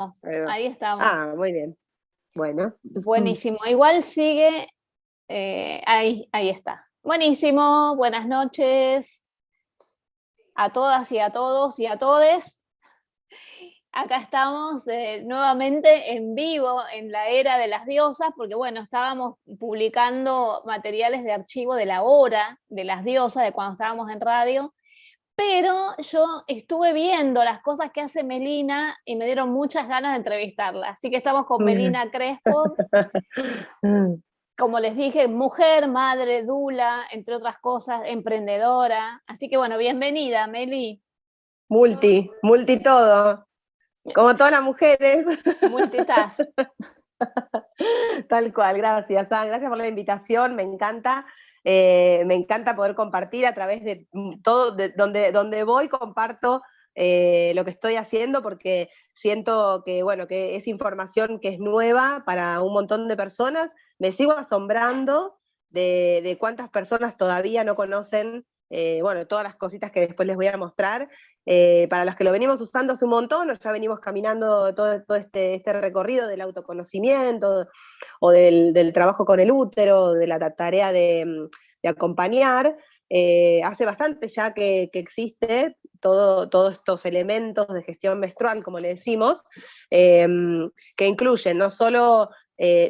Ahí va. Ahí estamos. Ah, muy bien. Bueno. Buenísimo. Igual sigue. Ahí está. Buenísimo. Buenas noches a todas y a todos y a todes. Acá estamos nuevamente en vivo en la era de las diosas, porque bueno, estábamos publicando materiales de archivo de la hora de las diosas, de cuando estábamos en radio, pero yo estuve viendo las cosas que hace Melina y me dieron muchas ganas de entrevistarla. Así que estamos con Melina Crespo, como les dije, mujer, madre, dula, entre otras cosas, emprendedora. Así que bueno, bienvenida, Meli. Multi todo. Como todas las mujeres. Multitask. Tal cual, gracias, San. Gracias por la invitación, me encanta. Me encanta poder compartir a través de todo, donde voy, comparto lo que estoy haciendo, porque siento que, bueno, que es información que es nueva para un montón de personas. Me sigo asombrando de cuántas personas todavía no conocen, bueno, todas las cositas que después les voy a mostrar. Para los que lo venimos usando hace un montón, o ya venimos caminando todo este recorrido del autoconocimiento, o del trabajo con el útero, de la tarea de acompañar, hace bastante ya que existe todos estos elementos de gestión menstrual, como le decimos, que incluyen no solo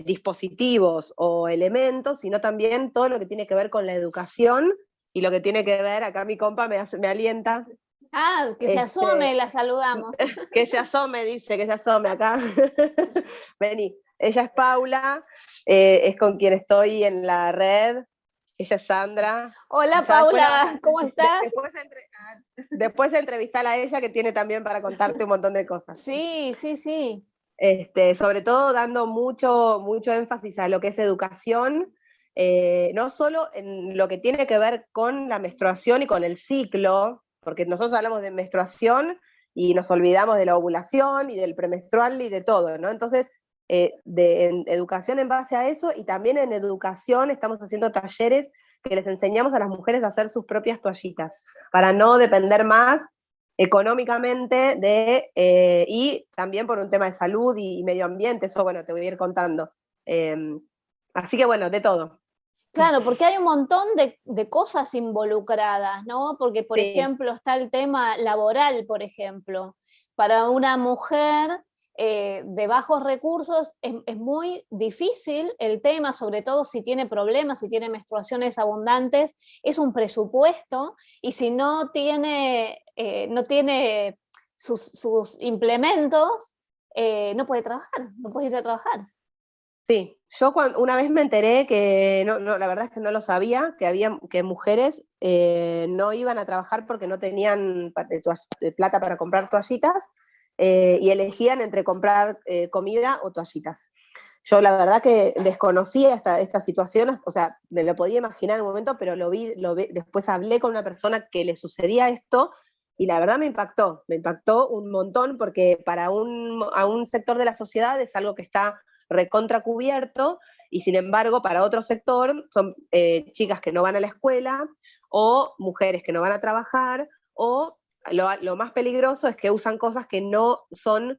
dispositivos o elementos, sino también todo lo que tiene que ver con la educación y lo que tiene que ver, acá mi compa me alienta. Ah, que se asome, la saludamos. Que se asome, dice, que se asome acá. Vení. Ella es Paula, es con quien estoy en la red. Ella es Sandra. Hola, Ya Paula, ¿cómo estás? Después de entrevistarla a ella, que tiene también para contarte un montón de cosas. Sí, sí, sí. Sobre todo dando mucho énfasis a lo que es educación, no solo en lo que tiene que ver con la menstruación y con el ciclo, porque nosotros hablamos de menstruación y nos olvidamos de la ovulación y del premenstrual y de todo, ¿no? Entonces, en educación en base a eso, y también en educación estamos haciendo talleres que les enseñamos a las mujeres a hacer sus propias toallitas, para no depender más económicamente y también por un tema de salud y medio ambiente, eso bueno, te voy a ir contando. Así que bueno, de todo. Claro, porque hay un montón de cosas involucradas, ¿no? Porque, por ejemplo, está el tema laboral, por ejemplo. Para una mujer de bajos recursos es muy difícil el tema, sobre todo si tiene problemas, si tiene menstruaciones abundantes, es un presupuesto, y si no tiene sus implementos, no puede trabajar, no puede ir a trabajar. Sí, yo una vez me enteré que, la verdad es que no lo sabía, que mujeres no iban a trabajar porque no tenían plata para comprar toallitas, y elegían entre comprar comida o toallitas. Yo la verdad que desconocía esta situación, o sea, me lo podía imaginar en un momento, pero lo vi, después hablé con una persona que le sucedía esto, y la verdad me impactó un montón, porque a un sector de la sociedad es algo que está recontra cubierto, y sin embargo para otro sector son chicas que no van a la escuela, o mujeres que no van a trabajar, o lo más peligroso es que usan cosas que no son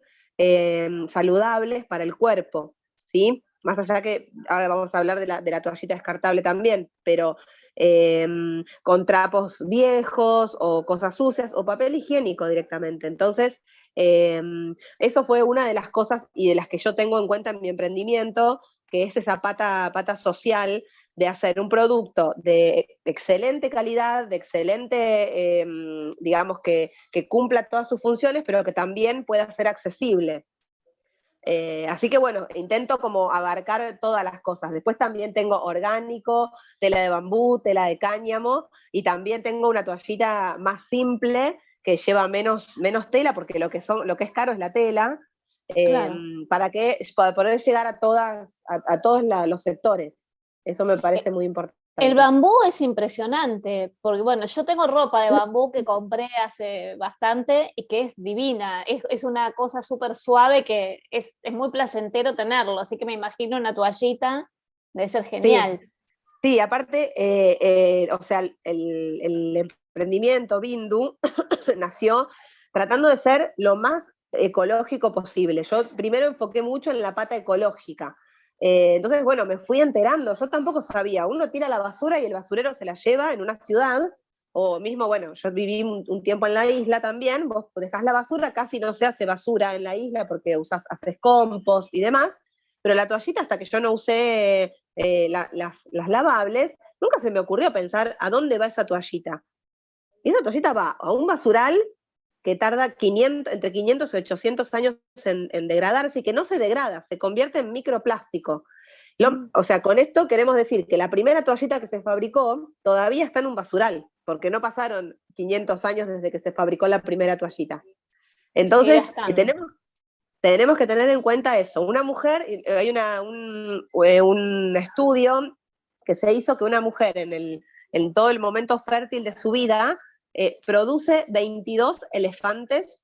saludables para el cuerpo, ¿sí? Más allá que ahora vamos a hablar de la toallita descartable también, pero con trapos viejos o cosas sucias o papel higiénico directamente. Entonces, eso fue una de las cosas y de las que yo tengo en cuenta en mi emprendimiento, que es esa pata social de hacer un producto de excelente calidad, de excelente, digamos, que cumpla todas sus funciones, pero que también pueda ser accesible. Así que bueno, intento como abarcar todas las cosas. Después también tengo orgánico, tela de bambú, tela de cáñamo, y también tengo una toallita más simple que lleva menos tela, porque lo que es caro es la tela, Claro. para poder llegar a todos los sectores. Eso me parece muy importante. El bambú es impresionante, porque bueno, yo tengo ropa de bambú que compré hace bastante y que es divina, es una cosa súper suave que es muy placentero tenerlo, así que me imagino una toallita, debe ser genial. Sí, aparte, o sea, el emprendimiento Bindu nació tratando de ser lo más ecológico posible. Yo primero enfoqué mucho en la pata ecológica. Entonces, bueno, me fui enterando, yo tampoco sabía, uno tira la basura y el basurero se la lleva en una ciudad, o mismo, bueno, yo viví un tiempo en la isla también, vos dejás la basura, casi no se hace basura en la isla porque haces compost y demás, pero la toallita, hasta que yo no usé las lavables, nunca se me ocurrió pensar a dónde va esa toallita. Y esa toallita va a un basural que tarda entre 500 y 800 años en degradarse y que no se degrada, se convierte en microplástico. O sea, con esto queremos decir que la primera toallita que se fabricó todavía está en un basural, porque no pasaron 500 años desde que se fabricó la primera toallita. Entonces, tenemos que tener en cuenta eso. Una mujer, hay un estudio que se hizo que una mujer en todo el momento fértil de su vida produce 22 elefantes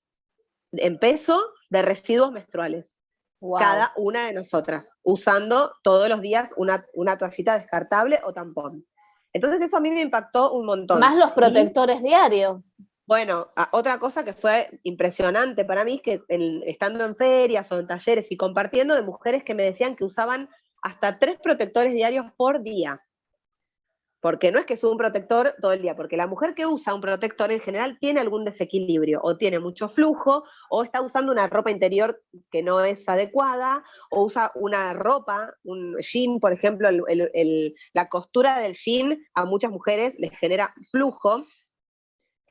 en peso de residuos menstruales. Wow. Cada una de nosotras, usando todos los días una toallita descartable o tampón. Entonces eso a mí me impactó un montón. Más los protectores diarios. Bueno, otra cosa que fue impresionante para mí es que estando en ferias o en talleres y compartiendo de mujeres que me decían que usaban hasta 3 protectores diarios por día. Porque no es que es un protector todo el día, porque la mujer que usa un protector en general tiene algún desequilibrio, o tiene mucho flujo, o está usando una ropa interior que no es adecuada, o usa una ropa, un jean, por ejemplo, la costura del jean a muchas mujeres les genera flujo,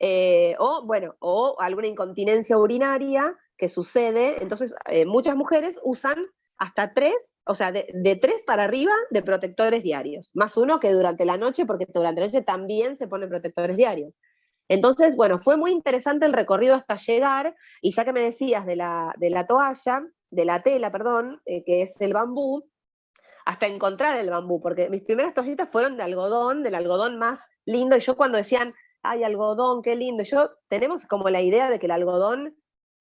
o alguna incontinencia urinaria que sucede. Entonces, muchas mujeres usan hasta 3, o sea, de 3 para arriba de protectores diarios, más uno que durante la noche, porque durante la noche también se ponen protectores diarios. Entonces, bueno, fue muy interesante el recorrido hasta llegar, y ya que me decías de la toalla, de la tela, perdón, que es el bambú, hasta encontrar el bambú, porque mis primeras toallitas fueron de algodón, del algodón más lindo, y yo cuando decían, ay, algodón, qué lindo, tenemos como la idea de que el algodón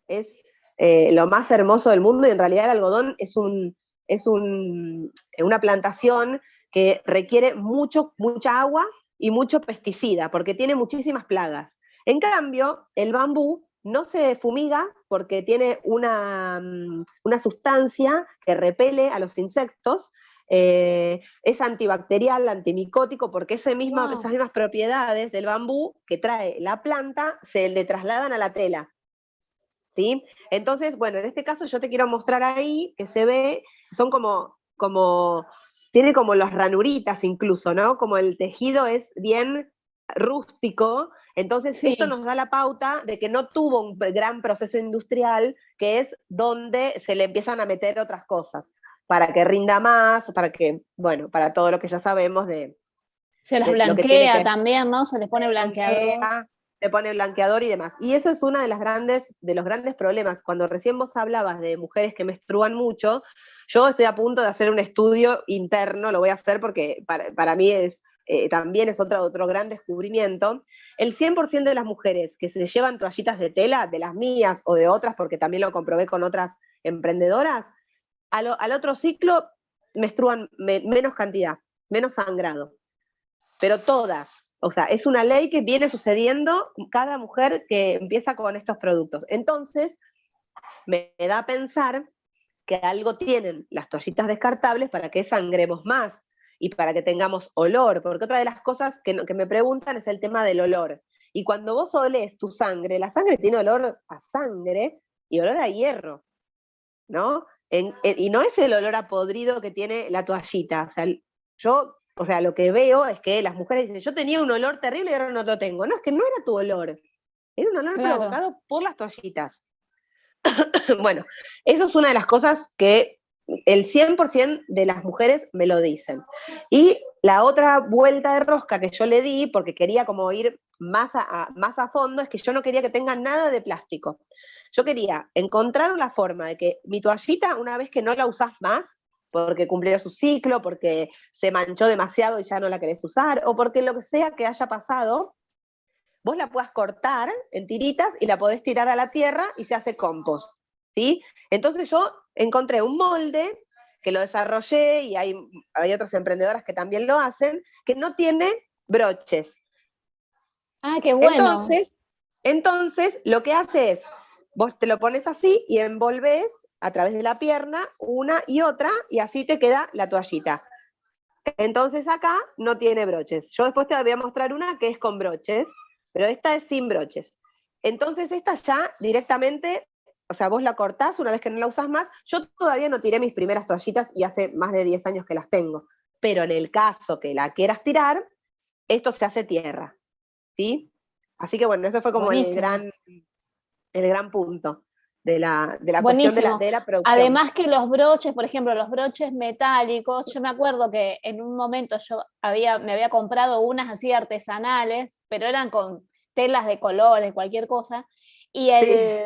es lo más hermoso del mundo, y en realidad el algodón es una plantación que requiere mucha agua y mucho pesticida, porque tiene muchísimas plagas. En cambio, el bambú no se fumiga porque tiene una sustancia que repele a los insectos, es antibacterial, antimicótico, porque esas mismas propiedades del bambú que trae la planta se le trasladan a la tela. ¿Sí? Entonces, bueno, en este caso yo te quiero mostrar ahí que se ve, son tiene como las ranuritas incluso, ¿no? Como el tejido es bien rústico, entonces sí. Esto nos da la pauta de que no tuvo un gran proceso industrial, que es donde se le empiezan a meter otras cosas, para que rinda más, para todo lo que ya sabemos de... Se las blanquea también, ¿no? Se les pone blanqueador. Se pone blanqueador y demás. Y eso es uno de los grandes problemas. Cuando recién vos hablabas de mujeres que menstruan mucho, yo estoy a punto de hacer un estudio interno, lo voy a hacer porque para mí también es otro gran descubrimiento. El 100% de las mujeres que se llevan toallitas de tela, de las mías o de otras, porque también lo comprobé con otras emprendedoras, al otro ciclo menstruan menos cantidad, menos sangrado. Pero todas, o sea, es una ley que viene sucediendo cada mujer que empieza con estos productos. Entonces, me da a pensar que algo tienen las toallitas descartables para que sangremos más y para que tengamos olor, porque otra de las cosas que me preguntan es el tema del olor. Y cuando vos olés tu sangre, la sangre tiene olor a sangre y olor a hierro, ¿no? Y no es el olor a podrido que tiene la toallita. O sea, lo que veo es que las mujeres dicen, yo tenía un olor terrible y ahora no lo tengo. No, es que no era tu olor, era un olor provocado por las toallitas. Bueno, eso es una de las cosas que el 100% de las mujeres me lo dicen. Y la otra vuelta de rosca que yo le di, porque quería como ir más a fondo, es que yo no quería que tenga nada de plástico. Yo quería encontrar la forma de que mi toallita, una vez que no la usás más, porque cumplió su ciclo, porque se manchó demasiado y ya no la querés usar, o porque lo que sea que haya pasado, vos la puedas cortar en tiritas y la podés tirar a la tierra y se hace compost, ¿sí? Entonces yo encontré un molde que lo desarrollé, y hay otras emprendedoras que también lo hacen, que no tiene broches. Ah, qué bueno. Entonces lo que hace es, vos te lo pones así y envolvés a través de la pierna una y otra, y así te queda la toallita. Entonces acá no tiene broches. Yo después te voy a mostrar una que es con broches, pero esta es sin broches. Entonces esta ya directamente, o sea, vos la cortás una vez que no la usás más. Yo todavía no tiré mis primeras toallitas y hace más de 10 años que las tengo. Pero en el caso que la quieras tirar, esto se hace tierra, ¿sí? Así que bueno, eso fue como Buenísimo. el gran punto de la cuestión Buenísimo. de la producción. Además que los broches, por ejemplo, los broches metálicos, yo me acuerdo que en un momento me había comprado unas así artesanales, pero eran con telas de colores, cualquier cosa, y, Sí,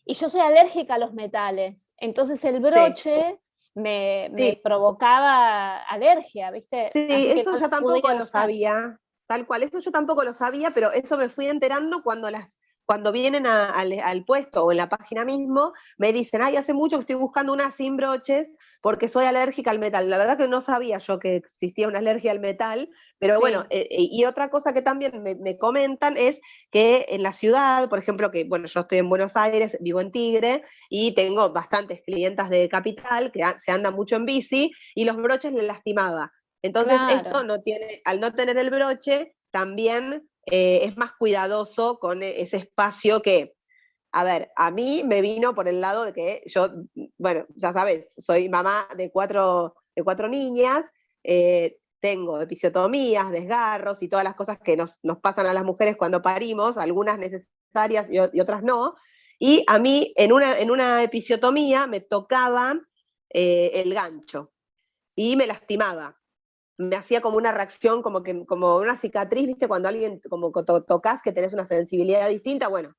y yo soy alérgica a los metales, entonces el sí, broche me sí. provocaba alergia, ¿viste? Sí, Así que eso no yo las tampoco podía lo usar. sabía, tal cual, eso yo tampoco lo sabía, pero eso me fui enterando cuando vienen al puesto o en la página mismo, me dicen, ay, hace mucho que estoy buscando unas sin broches porque soy alérgica al metal. La verdad que no sabía yo que existía una alergia al metal, pero bueno, Sí, y otra cosa que también me comentan es que en la ciudad, por ejemplo, que bueno, yo estoy en Buenos Aires, vivo en Tigre, y tengo bastantes clientas de Capital que se andan mucho en bici, y los broches les lastimaba. Entonces, esto claro. no tiene, al no tener el broche, también es más cuidadoso con ese espacio que, a ver, a mí me vino por el lado de que yo, bueno, ya sabes, soy mamá de cuatro niñas, tengo episiotomías, desgarros y todas las cosas que nos pasan a las mujeres cuando parimos, algunas necesarias y otras no. Y a mí en una episiotomía me tocaba el gancho y me lastimaba, me hacía como una reacción, como una cicatriz, ¿viste? Cuando alguien como tocas que tenés una sensibilidad distinta, bueno,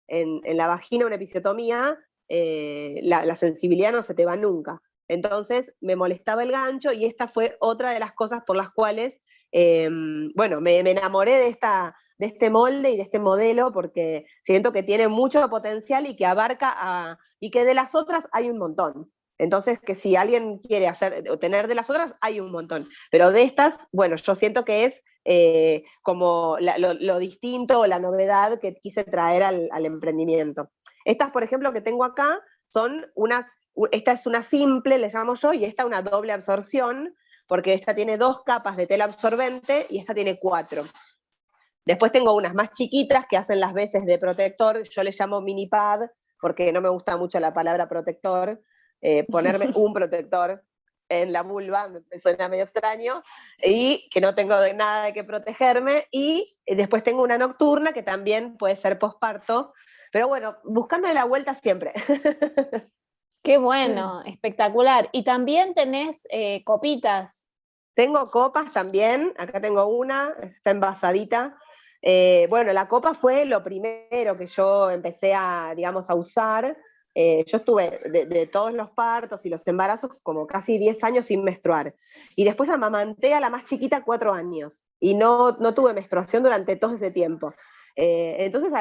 en la vagina una episiotomía, la sensibilidad no se te va nunca. Entonces me molestaba el gancho, y esta fue otra de las cosas por las cuales, bueno, me enamoré de este molde y de este modelo, porque siento que tiene mucho potencial y que y que de las otras hay un montón. Entonces, que si alguien quiere hacer o tener de las otras, hay un montón. Pero de estas, bueno, yo siento que es como lo distinto o la novedad que quise traer al emprendimiento. Estas, por ejemplo, que tengo acá, son esta es una simple, le llamo yo, y esta una doble absorción, porque esta tiene 2 capas de tela absorbente y esta tiene 4. Después tengo unas más chiquitas que hacen las veces de protector, yo les llamo mini pad, porque no me gusta mucho la palabra protector, ponerme un protector en la vulva, me suena medio extraño, y que no tengo nada de qué protegerme, y después tengo una nocturna que también puede ser posparto, pero bueno, buscando la vuelta siempre. Qué bueno, espectacular. Y también tenés copitas. Tengo copas también, acá tengo una, está envasadita. Bueno, la copa fue lo primero que yo empecé digamos, a usar. Yo estuve de todos los partos y los embarazos como casi 10 años sin menstruar. Y después amamanté a la más chiquita 4 años. Y no tuve menstruación durante todo ese tiempo. Entonces yo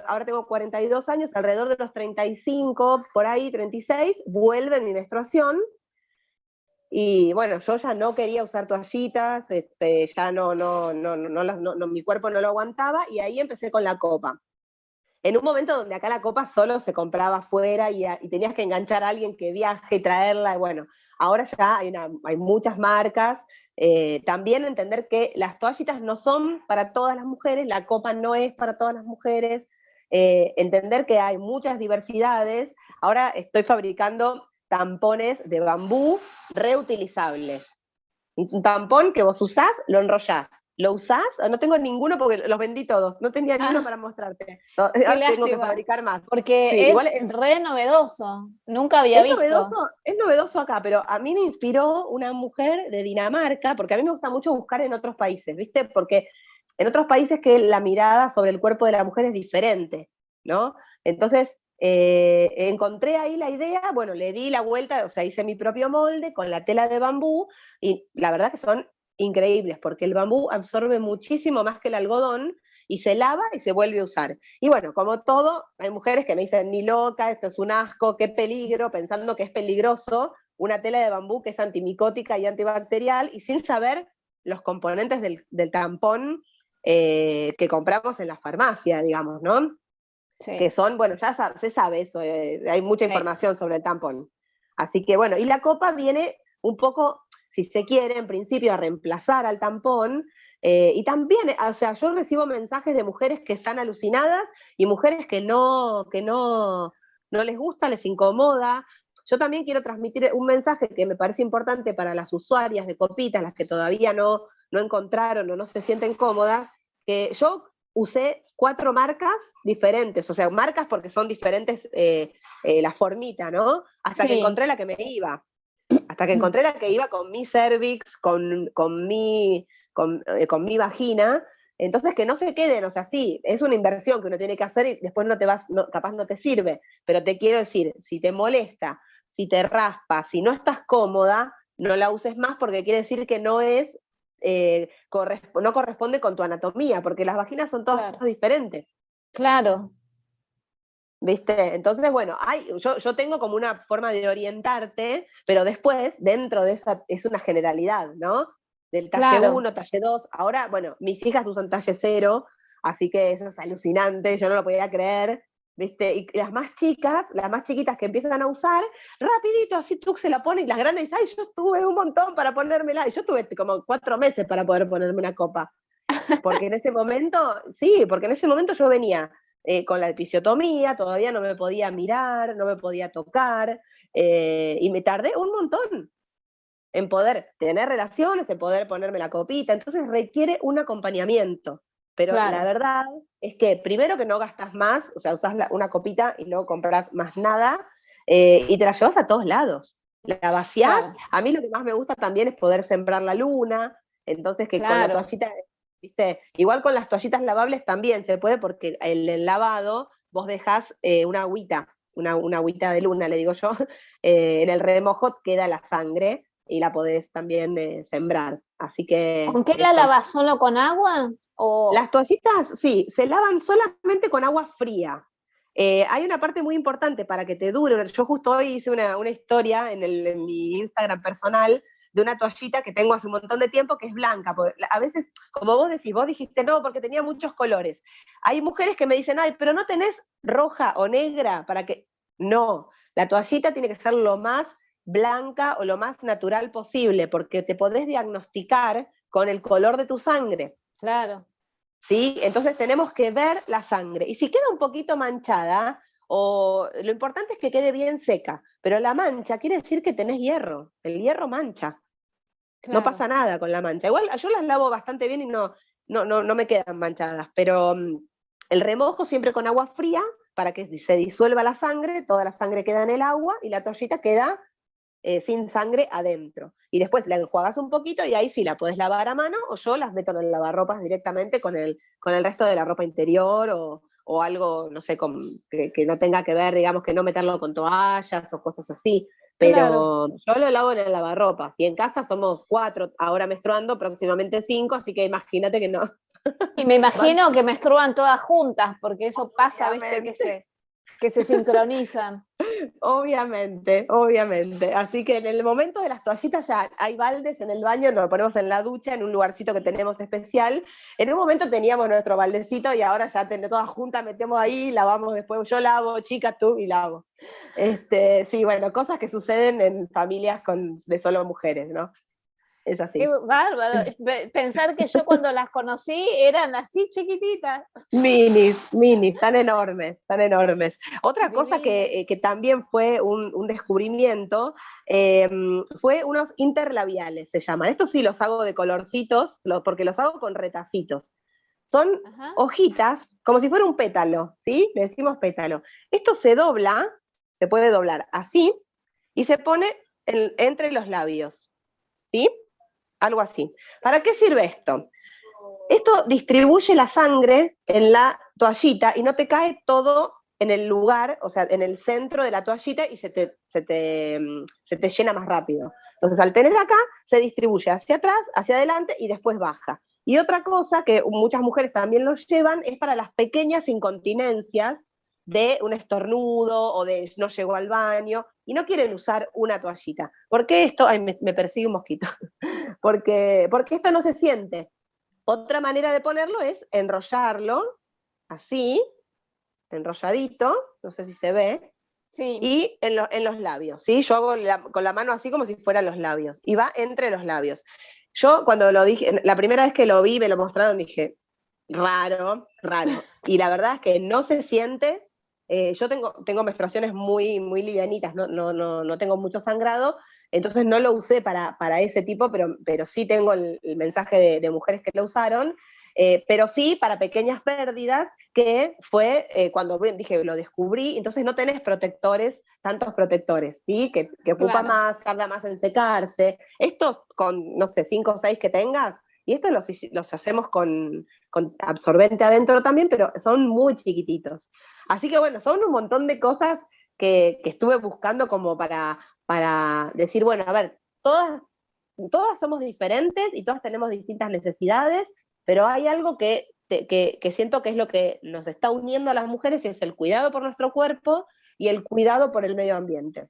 ahora tengo 42 años, alrededor de los 35, por ahí 36, vuelve mi menstruación. Y bueno, yo ya no quería usar toallitas, ya mi cuerpo no lo aguantaba, y ahí empecé con la copa. En un momento donde acá la copa solo se compraba afuera, y tenías que enganchar a alguien que viaje y traerla, y bueno, ahora ya hay muchas marcas. También entender que las toallitas no son para todas las mujeres, la copa no es para todas las mujeres, entender que hay muchas diversidades. Ahora estoy fabricando tampones de bambú reutilizables. Un tampón que vos usás, lo enrollás. ¿Lo usás? No tengo ninguno porque los vendí todos. No tenía ni uno Ah, para mostrarte. qué Ahora tengo que lástima, fabricar más. Sí, porque igual es re novedoso. Nunca había visto. es novedoso acá, pero a mí me inspiró una mujer de Dinamarca, porque a mí me gusta mucho buscar en otros países, ¿viste? Porque en otros países que la mirada sobre el cuerpo de la mujer es diferente, ¿no? Entonces, encontré ahí la idea, bueno, le di la vuelta, o sea, hice mi propio molde con la tela de bambú, y la verdad que son increíbles, porque el bambú absorbe muchísimo más que el algodón, y se lava y se vuelve a usar. Y bueno, como todo, hay mujeres que me dicen, ni loca, esto es un asco, qué peligro, pensando que es peligroso una tela de bambú que es antimicótica y antibacterial, y sin saber los componentes del tampón que compramos en la farmacia, digamos, ¿no? que son, bueno, ya se sabe eso, hay mucha información sobre el tampón. Así que bueno, y la copa viene un poco, si se quiere, en principio a reemplazar al tampón, y también, o sea, yo recibo mensajes de mujeres que están alucinadas y mujeres que no les gusta, les incomoda. Yo también quiero transmitir un mensaje que me parece importante para las usuarias de copitas, las que todavía no encontraron o no se sienten cómodas, que yo usé 4 marcas diferentes, o sea, marcas porque son diferentes la formita, ¿no? Hasta que encontré la que me iba. Hasta que encontré la que iba con mi cervix, con mi vagina. Entonces, que no se queden, o sea, sí, es una inversión que uno tiene que hacer y después capaz no te sirve, pero te quiero decir, si te molesta, si te raspa, si no estás cómoda, no la uses más porque quiere decir que no es, no corresponde con tu anatomía, porque las vaginas son todas diferentes. Claro. ¿Viste? Entonces, bueno, yo tengo como una forma de orientarte, pero después, dentro de esa, es una generalidad, ¿no? Del talle 1, talle 2. Ahora, bueno, mis hijas usan talle 0, así que eso es alucinante, yo no lo podía creer, ¿viste? Y las más chicas, las más chiquitas que empiezan a usar, rapidito, así tú se la pones, y las grandes dicen, ay, yo estuve un montón para ponérmela, y yo tuve como 4 meses para poder ponerme una copa. Porque en ese momento, sí, porque en ese momento yo venía con la episiotomía, todavía no me podía mirar, no me podía tocar, y me tardé un montón en poder tener relaciones, en poder ponerme la copita, entonces requiere un acompañamiento. Pero la verdad es que primero que no gastas más, o sea, usás una copita y no compras más nada, y te la llevas a todos lados. La vaciás, a mí lo que más me gusta también es poder sembrar la luna, entonces que con la toallita, ¿viste? Igual con las toallitas lavables también se puede, porque el lavado vos dejás una agüita, una agüita de luna, le digo yo, en el remojo queda la sangre y la podés también sembrar. Así que... ¿Con qué la lavas? ¿Solo con agua? ¿O? Las toallitas, sí, se lavan solamente con agua fría. Hay una parte muy importante para que te dure. Yo justo hoy hice una historia en mi Instagram personal de una toallita que tengo hace un montón de tiempo que es blanca. A veces, como vos decís, vos dijiste no, porque tenía muchos colores. Hay mujeres que me dicen, ay, pero no tenés roja o negra para que... No, la toallita tiene que ser lo más blanca o lo más natural posible, porque te podés diagnosticar con el color de tu sangre. Claro. ¿Sí? Entonces tenemos que ver la sangre. Y si queda un poquito manchada, lo importante es que quede bien seca, pero la mancha quiere decir que tenés hierro. El hierro mancha. No pasa nada con la mancha. Igual yo las lavo bastante bien y no me quedan manchadas, pero el remojo siempre con agua fría para que se disuelva la sangre, toda la sangre queda en el agua y la toallita queda sin sangre adentro. Y después la enjuagas un poquito y ahí sí la podés lavar a mano, o yo las meto en el lavarropas directamente con el resto de la ropa interior o algo, no sé, que no tenga que ver, digamos, que no meterlo con toallas o cosas así. Pero yo lo lavo en el lavarropas. Y en casa somos 4, ahora menstruando, próximamente 5, así que imagínate que no. Y me imagino que menstruan todas juntas, porque eso pasa, viste, que se sincronizan. Obviamente. Así que en el momento de las toallitas ya hay baldes en el baño, nos lo ponemos en la ducha, en un lugarcito que tenemos especial. En un momento teníamos nuestro baldecito y ahora ya todas juntas metemos ahí, lavamos después, yo lavo, chicas, tú y lavo. Sí, bueno, cosas que suceden en familias de solo mujeres, ¿no? Es así. Qué bárbaro. Pensar que yo cuando las conocí eran así chiquititas. Minis, tan enormes. Otra cosa que también fue un descubrimiento fue unos interlabiales, se llaman. Estos sí los hago de colorcitos, porque los hago con retacitos. Son hojitas, como si fuera un pétalo, ¿sí? Le decimos pétalo. Esto se dobla, se puede doblar así, y se pone entre los labios, ¿sí? Algo así. ¿Para qué sirve esto? Esto distribuye la sangre en la toallita y no te cae todo en el lugar, o sea, en el centro de la toallita y se te llena más rápido. Entonces, al tener acá, se distribuye hacia atrás, hacia adelante y después baja. Y otra cosa que muchas mujeres también lo llevan es para las pequeñas incontinencias de un estornudo o de no llegó al baño y no quieren usar una toallita. ¿Por qué esto? Ay, me persigue un mosquito. Porque esto no se siente. Otra manera de ponerlo es enrollarlo, así, enrolladito, no sé si se ve, Sí. y en los labios, ¿sí? Yo hago con la mano así como si fueran los labios, y va entre los labios. Yo cuando lo dije, la primera vez que lo vi, me lo mostraron, dije, raro, raro. Y la verdad es que no se siente, yo tengo menstruaciones muy livianitas, no tengo mucho sangrado, entonces no lo usé para ese tipo, pero sí tengo el mensaje de mujeres que lo usaron, pero sí para pequeñas pérdidas, que fue cuando dije, lo descubrí, entonces no tenés protectores, tantos protectores, ¿sí? Que ocupa Claro. más, tarda más en secarse. Estos con, no sé, 5 o 6 que tengas, y estos los hacemos con absorbente adentro también, pero son muy chiquititos. Así que bueno, son un montón de cosas que estuve buscando como para decir, bueno, a ver, todas somos diferentes y todas tenemos distintas necesidades, pero hay algo que siento que es lo que nos está uniendo a las mujeres, y es el cuidado por nuestro cuerpo y el cuidado por el medio ambiente.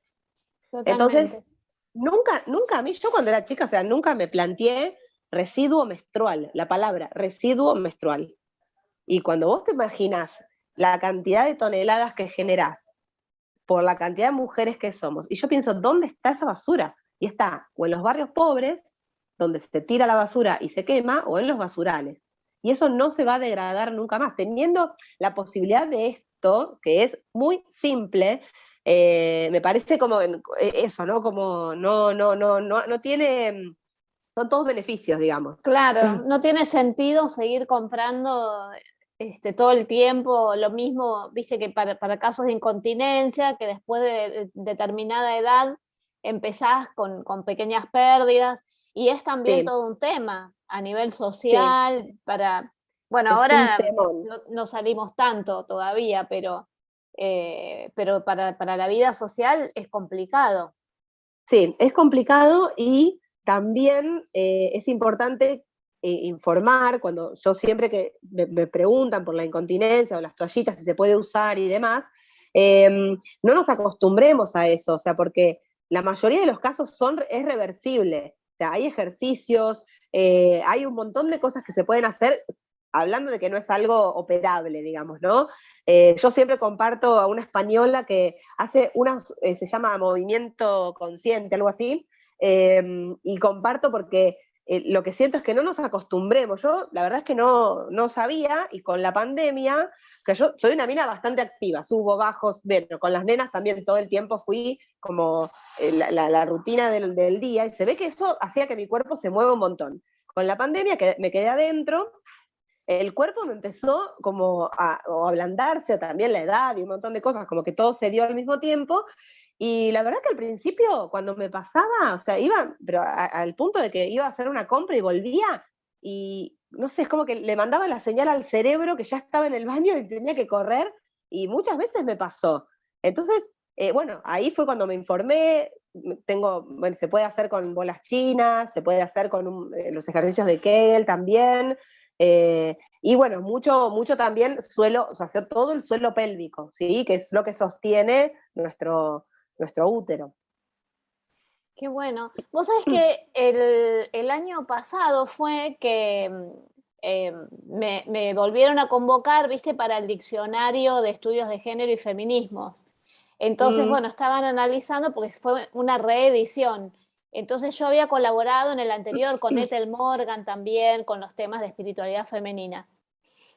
Entonces, Totalmente. nunca a mí, yo cuando era chica, o sea, nunca me planteé residuo menstrual, la palabra residuo menstrual. Y cuando vos te imaginas la cantidad de toneladas que generás por la cantidad de mujeres que somos, y yo pienso, ¿dónde está esa basura? Y está o en los barrios pobres, donde se tira la basura y se quema, o en los basurales. Y eso no se va a degradar nunca más, teniendo la posibilidad de esto, que es muy simple. Me parece como eso, ¿no? Como no tiene, son todos beneficios, digamos. Claro, no tiene sentido seguir comprando todo el tiempo lo mismo, viste que para casos de incontinencia, que después de determinada edad empezás con pequeñas pérdidas, y es también Sí, todo un tema a nivel sí, social, bueno, es un ahora temón. no salimos tanto todavía, pero para la vida social es complicado. Sí, es complicado, y también es importante informar, cuando yo siempre que me preguntan por la incontinencia o las toallitas, si se puede usar y demás, eh, no nos acostumbremos a eso, o sea, porque la mayoría de los casos es reversible. O sea, hay ejercicios, hay un montón de cosas que se pueden hacer, hablando de que no es algo operable, digamos, ¿no? Yo siempre comparto a una española que hace se llama Movimiento Consciente, algo así, y comparto porque lo que siento es que no nos acostumbremos. Yo la verdad es que no sabía, y con la pandemia, que yo soy una mina bastante activa, subo, bajo, bueno, con las nenas también todo el tiempo fui como la rutina del día, y se ve que eso hacía que mi cuerpo se mueva un montón. Con la pandemia que me quedé adentro, el cuerpo me empezó como o a ablandarse, o también la edad y un montón de cosas, como que todo se dio al mismo tiempo. Y la verdad que al principio, cuando me pasaba, o sea, iba, pero al punto de que iba a hacer una compra y volvía, y no sé, es como que le mandaba la señal al cerebro que ya estaba en el baño y tenía que correr, y muchas veces me pasó. Entonces, bueno, ahí fue cuando me informé. Bueno, se puede hacer con bolas chinas, se puede hacer con los ejercicios de Kegel también. Y bueno, mucho también o sea, hacer todo el suelo pélvico, ¿sí? Que es lo que sostiene nuestro útero. Qué bueno. Vos sabés que el año pasado fue que me volvieron a convocar, viste, para el diccionario de estudios de género y feminismos. Entonces, Mm, bueno, estaban analizando porque fue una reedición. Entonces yo había colaborado en el anterior con Ethel Morgan también, con los temas de espiritualidad femenina.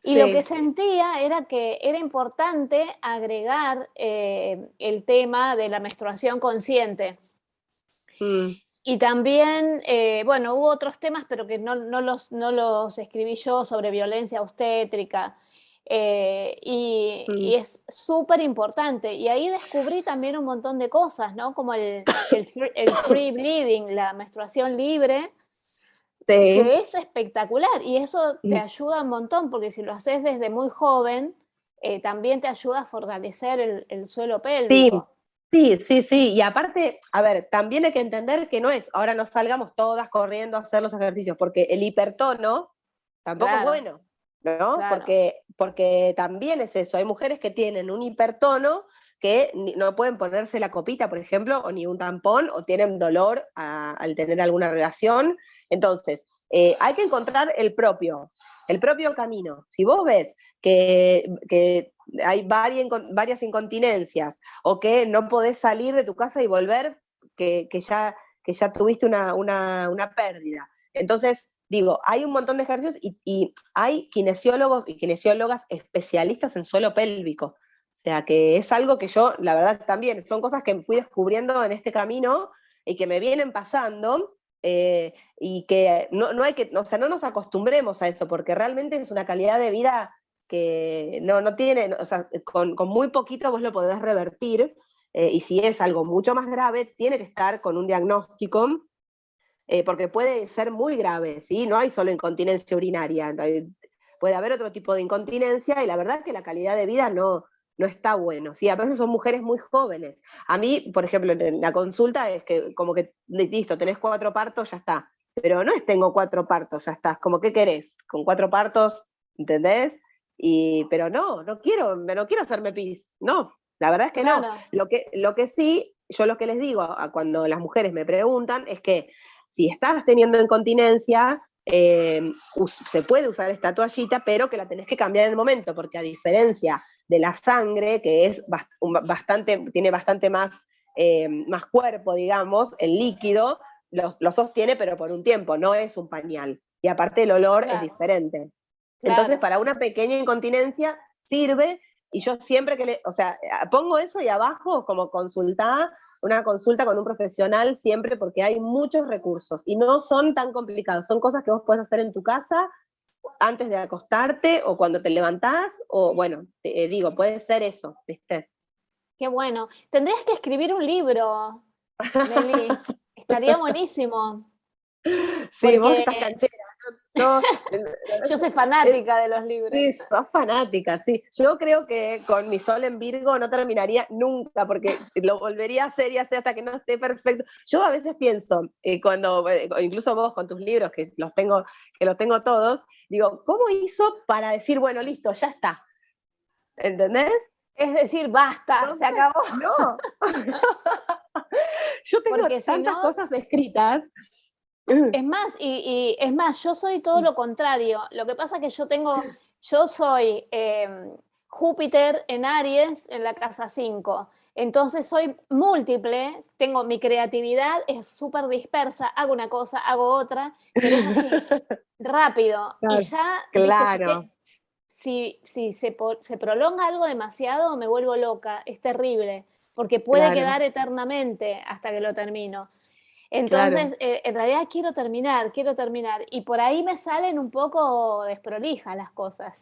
Y lo que sí. sentía era que era importante agregar el tema de la menstruación consciente. Mm, Y también, bueno, hubo otros temas, pero que no los escribí yo, sobre violencia obstétrica. Y mm, es súper importante. Y ahí descubrí también un montón de cosas, ¿no? Como el free bleeding, la menstruación libre, sí. que es espectacular. Y eso te Mm, ayuda un montón, porque si lo haces desde muy joven, también te ayuda a fortalecer el suelo sí, pélvico. sí. Y aparte, a ver, también hay que entender que no es, ahora nos salgamos todas corriendo a hacer los ejercicios, porque el hipertono tampoco es Claro, bueno, ¿no? claro. Porque también es eso. Hay mujeres que tienen un hipertono, que no pueden ponerse la copita, por ejemplo, o ni un tampón, o tienen dolor al tener alguna relación. Entonces, hay que encontrar el propio camino. Si vos ves que hay varias incontinencias, o que no podés salir de tu casa y volver, que ya tuviste una pérdida. Entonces, digo, hay un montón de ejercicios y hay kinesiólogos y kinesiólogas especialistas en suelo pélvico. O sea, que es algo que yo, la verdad, también son cosas que fui descubriendo en este camino y que me vienen pasando, y que no hay que, o sea, no nos acostumbremos a eso, porque realmente es una calidad de vida que no tiene, o sea, con muy poquito vos lo podés revertir, y si es algo mucho más grave, tiene que estar con un diagnóstico, porque puede ser muy grave, ¿sí? No hay solo incontinencia urinaria, puede haber otro tipo de incontinencia y la verdad es que la calidad de vida no está bueno, ¿sí? A veces son mujeres muy jóvenes. A mí, por ejemplo, en la consulta es que como que, listo, tenés 4 partos, ya está. Pero no es tengo 4 partos, ya está. Como, ¿qué querés? Con 4 partos, ¿entendés? Pero no quiero hacerme pis, no, la verdad es que no. Claro. Lo que sí, yo lo que les digo cuando las mujeres me preguntan es que si estás teniendo incontinencia, se puede usar esta toallita, pero que la tenés que cambiar en el momento, porque a diferencia de la sangre, que es tiene bastante más cuerpo, digamos, el líquido lo sostiene, pero por un tiempo, no es un pañal. Y aparte el olor es Claro, diferente. Entonces, claro. para una pequeña incontinencia sirve, y yo siempre o sea, pongo eso y abajo como una consulta con un profesional siempre, porque hay muchos recursos y no son tan complicados, son cosas que vos podés hacer en tu casa antes de acostarte o cuando te levantás, o bueno, digo, puede ser eso, ¿viste? Qué bueno. Tendrías que escribir un libro, Nelly. Estaría buenísimo, Sí, vos porque estás canchera. Yo, yo soy es- fanática de los libros. sí, sos fanática, sí. Yo creo que con mi sol en Virgo no terminaría nunca, porque lo volvería a hacer y hacer hasta que no esté perfecto. Yo a veces pienso, incluso vos con tus libros, que los tengo todos, digo, ¿cómo hizo para decir, bueno, listo, ya está? ¿Entendés? Es decir, basta, No se sé, acabó. no. Yo tengo Porque si tantas no, cosas escritas. es más, y es más, yo soy todo lo contrario. Lo que pasa es que yo soy Júpiter en Aries en la casa 5. Entonces soy múltiple, tengo mi creatividad, es súper dispersa, hago una cosa, hago otra, pero es así, rápido. Y Claro, ya, viste, claro, si se prolonga algo demasiado, me vuelvo loca, es terrible, porque puede claro, quedar eternamente hasta que lo termino. claro. Entonces, en realidad quiero terminar, y por ahí me salen un poco desprolijas las cosas.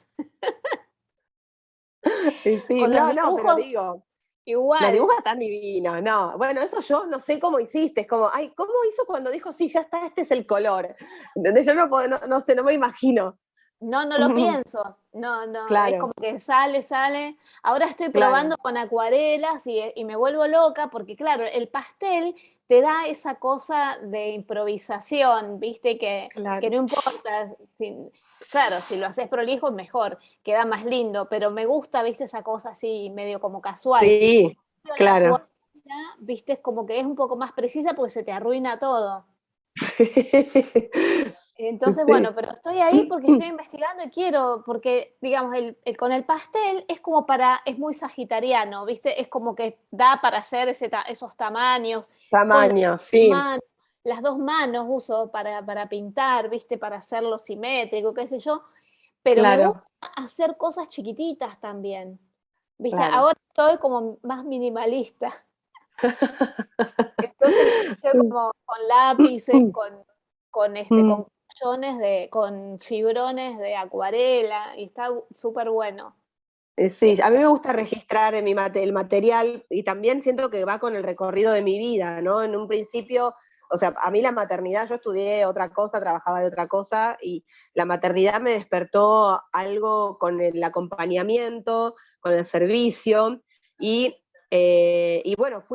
Y sí, Con los no, pero dibujos, digo, los igual. dibujos tan divinos, no. Bueno, eso yo no sé cómo hiciste, es como, ay, ¿cómo hizo cuando dijo, sí, ya está, este es el color? ¿Entendés? Yo no sé, no me imagino. No, no lo pienso. No, no, es Claro, como que sale. Ahora estoy claro, probando con acuarelas y me vuelvo loca porque, claro, el pastel te da esa cosa de improvisación, ¿viste? Que claro. no importa. Claro, si lo haces prolijo, mejor, queda más lindo, pero me gusta, ¿viste? Esa cosa así medio como casual. Sí, Pero la claro. acuarela, ¿viste? Es como que es un poco más precisa porque se te arruina todo. Entonces, Sí. bueno, pero estoy ahí porque estoy investigando y quiero, porque, digamos, con el pastel es como es muy sagitariano, ¿viste? Es como que da para hacer esos tamaños, con Tamaño, las sí, manos, las 2 manos uso para pintar, ¿viste? Para hacerlo simétrico, qué sé yo, pero me gusta claro, hacer cosas chiquititas también, ¿viste? claro. Ahora estoy como más minimalista, entonces estoy como con lápices, con con fibrones de acuarela, y está súper bueno. Sí, a mí me gusta registrar el material y también siento que va con el recorrido de mi vida, ¿no? En un principio, o sea, a mí la maternidad, yo estudié otra cosa, trabajaba de otra cosa y la maternidad me despertó algo con el acompañamiento, con el servicio y bueno,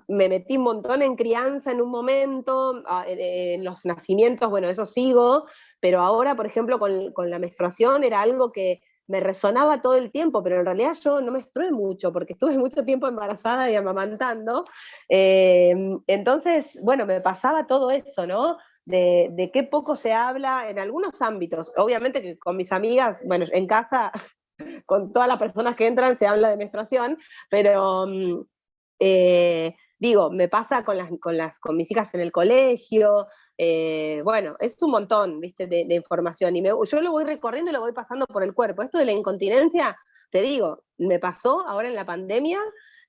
me metí un montón en crianza en un momento, en los nacimientos, bueno, eso sigo, pero ahora, por ejemplo, con la menstruación era algo que me resonaba todo el tiempo, pero en realidad yo no menstrué mucho, porque estuve mucho tiempo embarazada y amamantando. Entonces, bueno, me pasaba todo eso, ¿no? De qué poco se habla en algunos ámbitos. Obviamente que con mis amigas, bueno, en casa con todas las personas que entran se habla de menstruación, pero digo, me pasa con mis hijas en el colegio, bueno, es un montón, ¿viste? De información, y yo lo voy recorriendo y lo voy pasando por el cuerpo. Esto de la incontinencia, te digo, me pasó ahora en la pandemia,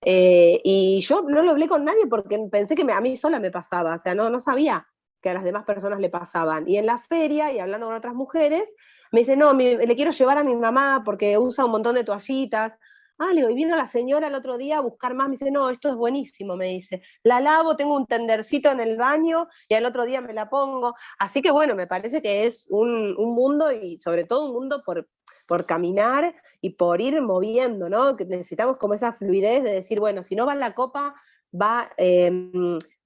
y yo no lo hablé con nadie porque pensé que a mí sola me pasaba, o sea, no sabía que a las demás personas le pasaban. Y en la feria, y hablando con otras mujeres, me dice, no, le quiero llevar a mi mamá porque usa un montón de toallitas. Ah, le digo, y vino la señora el otro día a buscar más, me dice, no, esto es buenísimo, me dice. La lavo, tengo un tendercito en el baño y al otro día me la pongo. Así que bueno, me parece que es un mundo, y sobre todo un mundo por caminar y por ir moviendo, ¿no? Que necesitamos como esa fluidez de decir, bueno, si no va la copa, va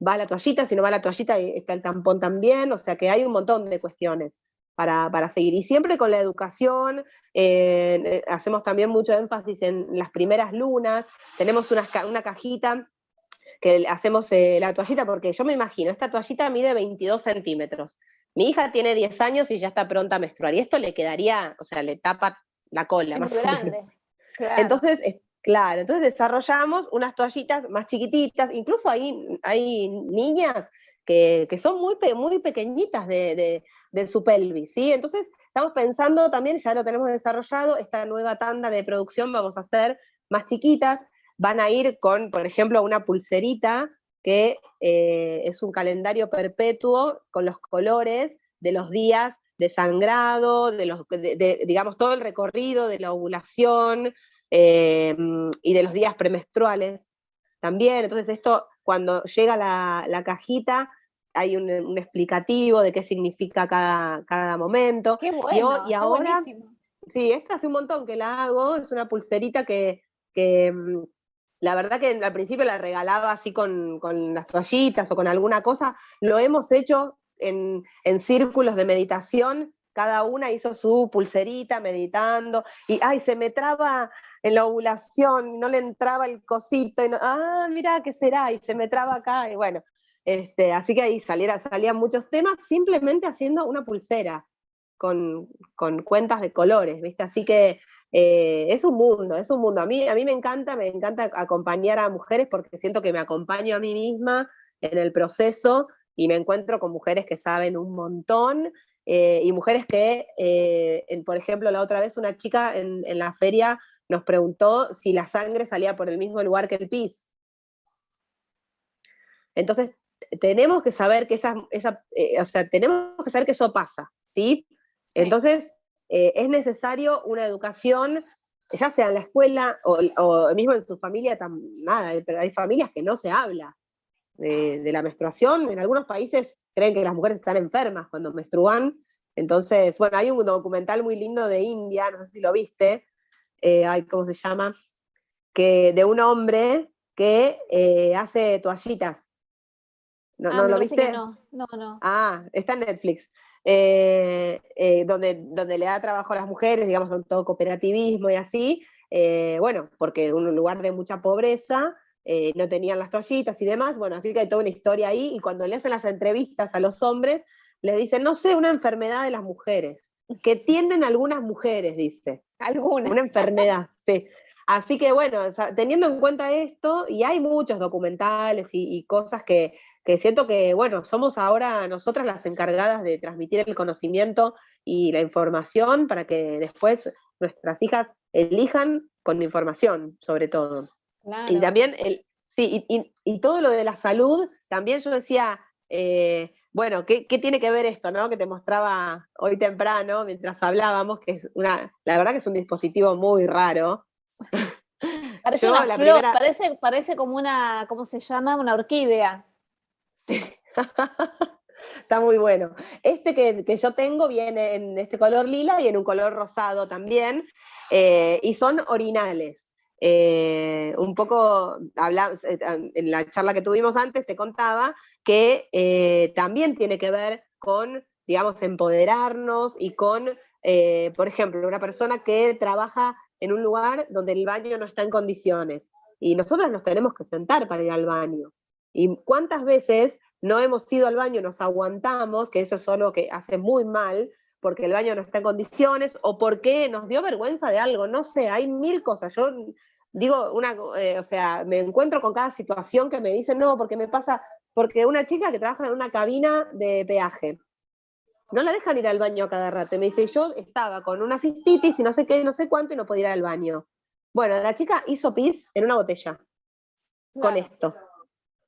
la toallita, si no va la toallita, está el tampón también, o sea que hay un montón de cuestiones para seguir. Y siempre con la educación, hacemos también mucho énfasis en las primeras lunas, tenemos una cajita que hacemos la toallita, porque yo me imagino, esta toallita mide 22 centímetros, mi hija tiene 10 años y ya está pronta a menstruar, y esto le quedaría, o sea, le tapa la cola, Es más muy o menos. grande, claro. Entonces, claro, entonces desarrollamos unas toallitas más chiquititas, incluso hay niñas que son muy pequeñitas de su pelvis, ¿sí? Entonces, estamos pensando también, ya lo tenemos desarrollado, esta nueva tanda de producción vamos a hacer más chiquitas, van a ir con, por ejemplo, una pulserita que es un calendario perpetuo con los colores de los días de sangrado, digamos, todo el recorrido de la ovulación, y de los días premenstruales también. Entonces esto, cuando llega la cajita, hay un explicativo de qué significa cada momento. Qué Y bueno, está ahora, buenísimo. sí, esta hace un montón que la hago, es una pulserita que la verdad que al principio la regalaba así con las toallitas o con alguna cosa. Lo hemos hecho en círculos de meditación, cada una hizo su pulserita meditando, y ay, se me traba en la ovulación, y no le entraba el cosito, y mira, ¿qué será? Y se me traba acá, y bueno, así que ahí salían muchos temas simplemente haciendo una pulsera con cuentas de colores, ¿viste? Así que es un mundo, es un mundo. A mí me encanta acompañar a mujeres porque siento que me acompaño a mí misma en el proceso y me encuentro con mujeres que saben un montón, y mujeres que, por ejemplo, la otra vez una chica en la feria nos preguntó si la sangre salía por el mismo lugar que el pis. Entonces, tenemos que saber que o sea, tenemos que saber que eso pasa, ¿sí? Sí. Entonces, es necesario una educación, ya sea en la escuela o mismo en su familia, nada, pero hay familias que no se habla de la menstruación. En algunos países creen que las mujeres están enfermas cuando menstruan. Entonces, bueno, hay un documental muy lindo de India, no sé si lo viste, ¿cómo se llama? De un hombre que hace toallitas. ¿No Me lo parece que viste? no, no, no. Ah, está en Netflix. Donde le da trabajo a las mujeres, digamos, con todo cooperativismo y así. Bueno, porque en un lugar de mucha pobreza, no tenían las toallitas y demás. Bueno, así que hay toda una historia ahí. Y cuando le hacen las entrevistas a los hombres, les dicen, no sé, una enfermedad de las mujeres, que tienden algunas mujeres, dice. Algunas. Una enfermedad, sí. Así que bueno, o sea, teniendo en cuenta esto, y hay muchos documentales y cosas que siento que, bueno, somos ahora nosotras las encargadas de transmitir el conocimiento y la información para que después nuestras hijas elijan con información, sobre todo. Y Claro. también, sí, y todo lo de la salud, también yo decía, bueno, ¿qué tiene que ver esto, no? Que te mostraba hoy temprano, mientras hablábamos, que la verdad que es un dispositivo muy raro. Parece Yo una la flor, primera, parece como una, ¿cómo se llama? Una orquídea. está muy bueno. Este que yo tengo viene en este color lila y en un color rosado también, y son orinales. Un poco, en la charla que tuvimos antes, te contaba que también tiene que ver con, digamos, empoderarnos y con, por ejemplo, una persona que trabaja en un lugar donde el baño no está en condiciones. Y nosotros nos tenemos que sentar para ir al baño. ¿Y cuántas veces no hemos ido al baño, nos aguantamos, que eso es algo que hace muy mal, porque el baño no está en condiciones, o porque nos dio vergüenza de algo, no sé, hay mil cosas. Yo digo, o sea, me encuentro con cada situación que me dicen, no, porque me pasa, porque una chica que trabaja en una cabina de peaje, no la dejan ir al baño a cada rato. Y me dice, yo estaba con una cistitis y no sé qué, no sé cuánto, y no podía ir al baño. Bueno, la chica hizo pis en una botella con Claro. esto.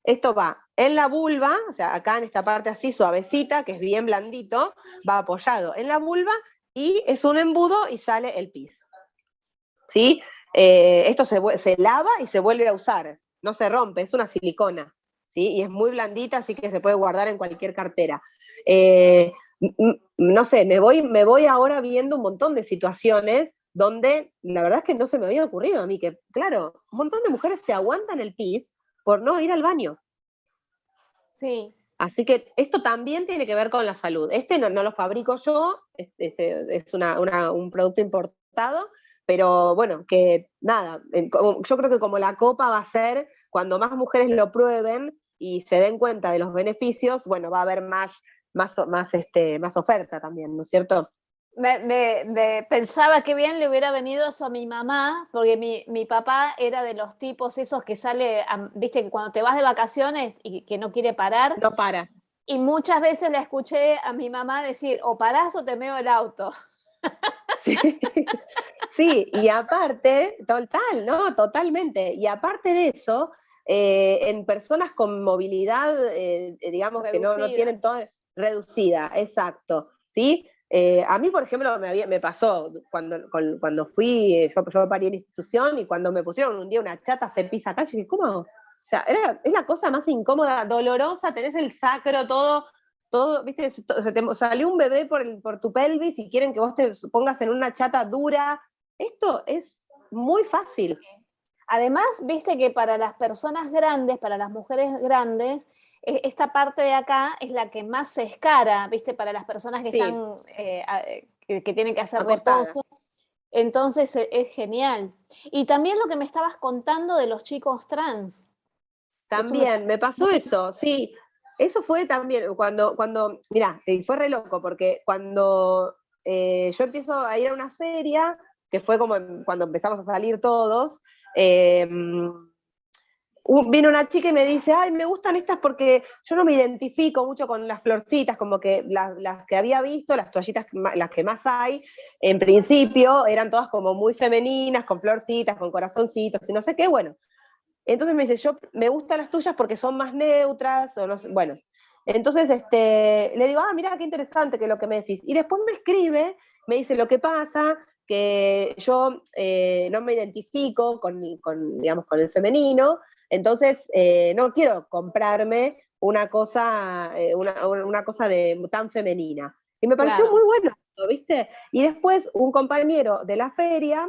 Esto va en la vulva, o sea, acá en esta parte así suavecita, que es bien blandito, va apoyado en la vulva y es un embudo y sale el pis. ¿Sí? Esto se lava y se vuelve a usar, no se rompe, es una silicona, ¿sí? Y es muy blandita, así que se puede guardar en cualquier cartera. No sé, me voy ahora viendo un montón de situaciones donde la verdad es que no se me había ocurrido a mí, que claro, un montón de mujeres se aguantan el pis por no ir al baño. Sí. Así que esto también tiene que ver con la salud. Este no lo fabrico yo, es un producto importado, pero bueno, que nada, yo creo que como la copa va a ser, cuando más mujeres lo prueben y se den cuenta de los beneficios, bueno, va a haber más oferta también, ¿no es cierto? Pensaba que bien le hubiera venido eso a mi mamá, porque mi papá era de los tipos esos que sale, viste, que cuando te vas de vacaciones y que no quiere parar, No para. y muchas veces la escuché a mi mamá decir, o parás o te meo el auto. Sí, sí, y aparte, total, ¿no? Totalmente. Y aparte de eso, en personas con movilidad, digamos, que no Reducida. tienen toda reducida, exacto, ¿sí? A mí, por ejemplo, me pasó cuando fui, yo parí en institución y cuando me pusieron un día una chata a hacer pis acá, yo dije, ¿cómo? O sea, es la cosa más incómoda, dolorosa, tenés el sacro todo, viste, se te salió un bebé por tu pelvis y quieren que vos te pongas en una chata dura. Esto es muy fácil. Además, viste que para las personas grandes, para las mujeres grandes, esta parte de acá es la que más se escara, viste, para las personas que Sí, están, que tienen que hacer acostadas. reposo. Entonces es genial. Y también lo que me estabas contando de los chicos trans. Eso me También, parece me pasó muy... eso, sí. Eso fue también mirá, fue re loco, porque cuando yo empiezo a ir a una feria, que fue como cuando empezamos a salir todos, eh, vino una chica y me dice, ay, me gustan estas porque yo no me identifico mucho con las florcitas, como que las que había visto, las toallitas, las que más hay, en principio eran todas como muy femeninas, con florcitas, con corazoncitos y no sé qué, bueno. Entonces me dice, me gustan las tuyas porque son más neutras, o no sé, bueno. Entonces le digo, mira qué interesante que lo que me decís. Y después me escribe, me dice, lo que pasa que yo no me identifico digamos, con el femenino, entonces no quiero comprarme una cosa, una cosa tan femenina. Y me pareció Claro. muy bueno, ¿viste? Y después un compañero de la feria,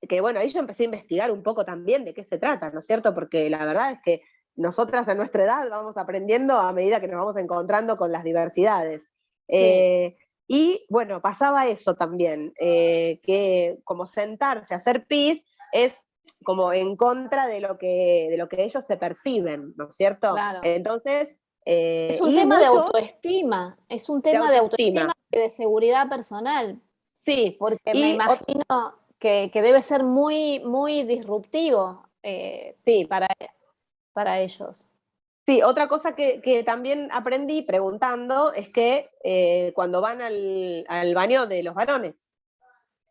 que bueno, ahí yo empecé a investigar un poco también de qué se trata, ¿no es cierto? Porque la verdad es que nosotras a nuestra edad vamos aprendiendo a medida que nos vamos encontrando con las diversidades. Sí. Y bueno, pasaba eso también, que como sentarse a hacer pis es como en contra de lo que ellos se perciben, ¿no es cierto? Claro. Entonces, Es un y tema de mucho autoestima, es un de tema de autoestima autoestima, y de seguridad personal, sí. porque me Y imagino que debe ser muy, muy disruptivo sí, para ellos. sí, otra cosa que también aprendí preguntando es que cuando van al baño de los varones,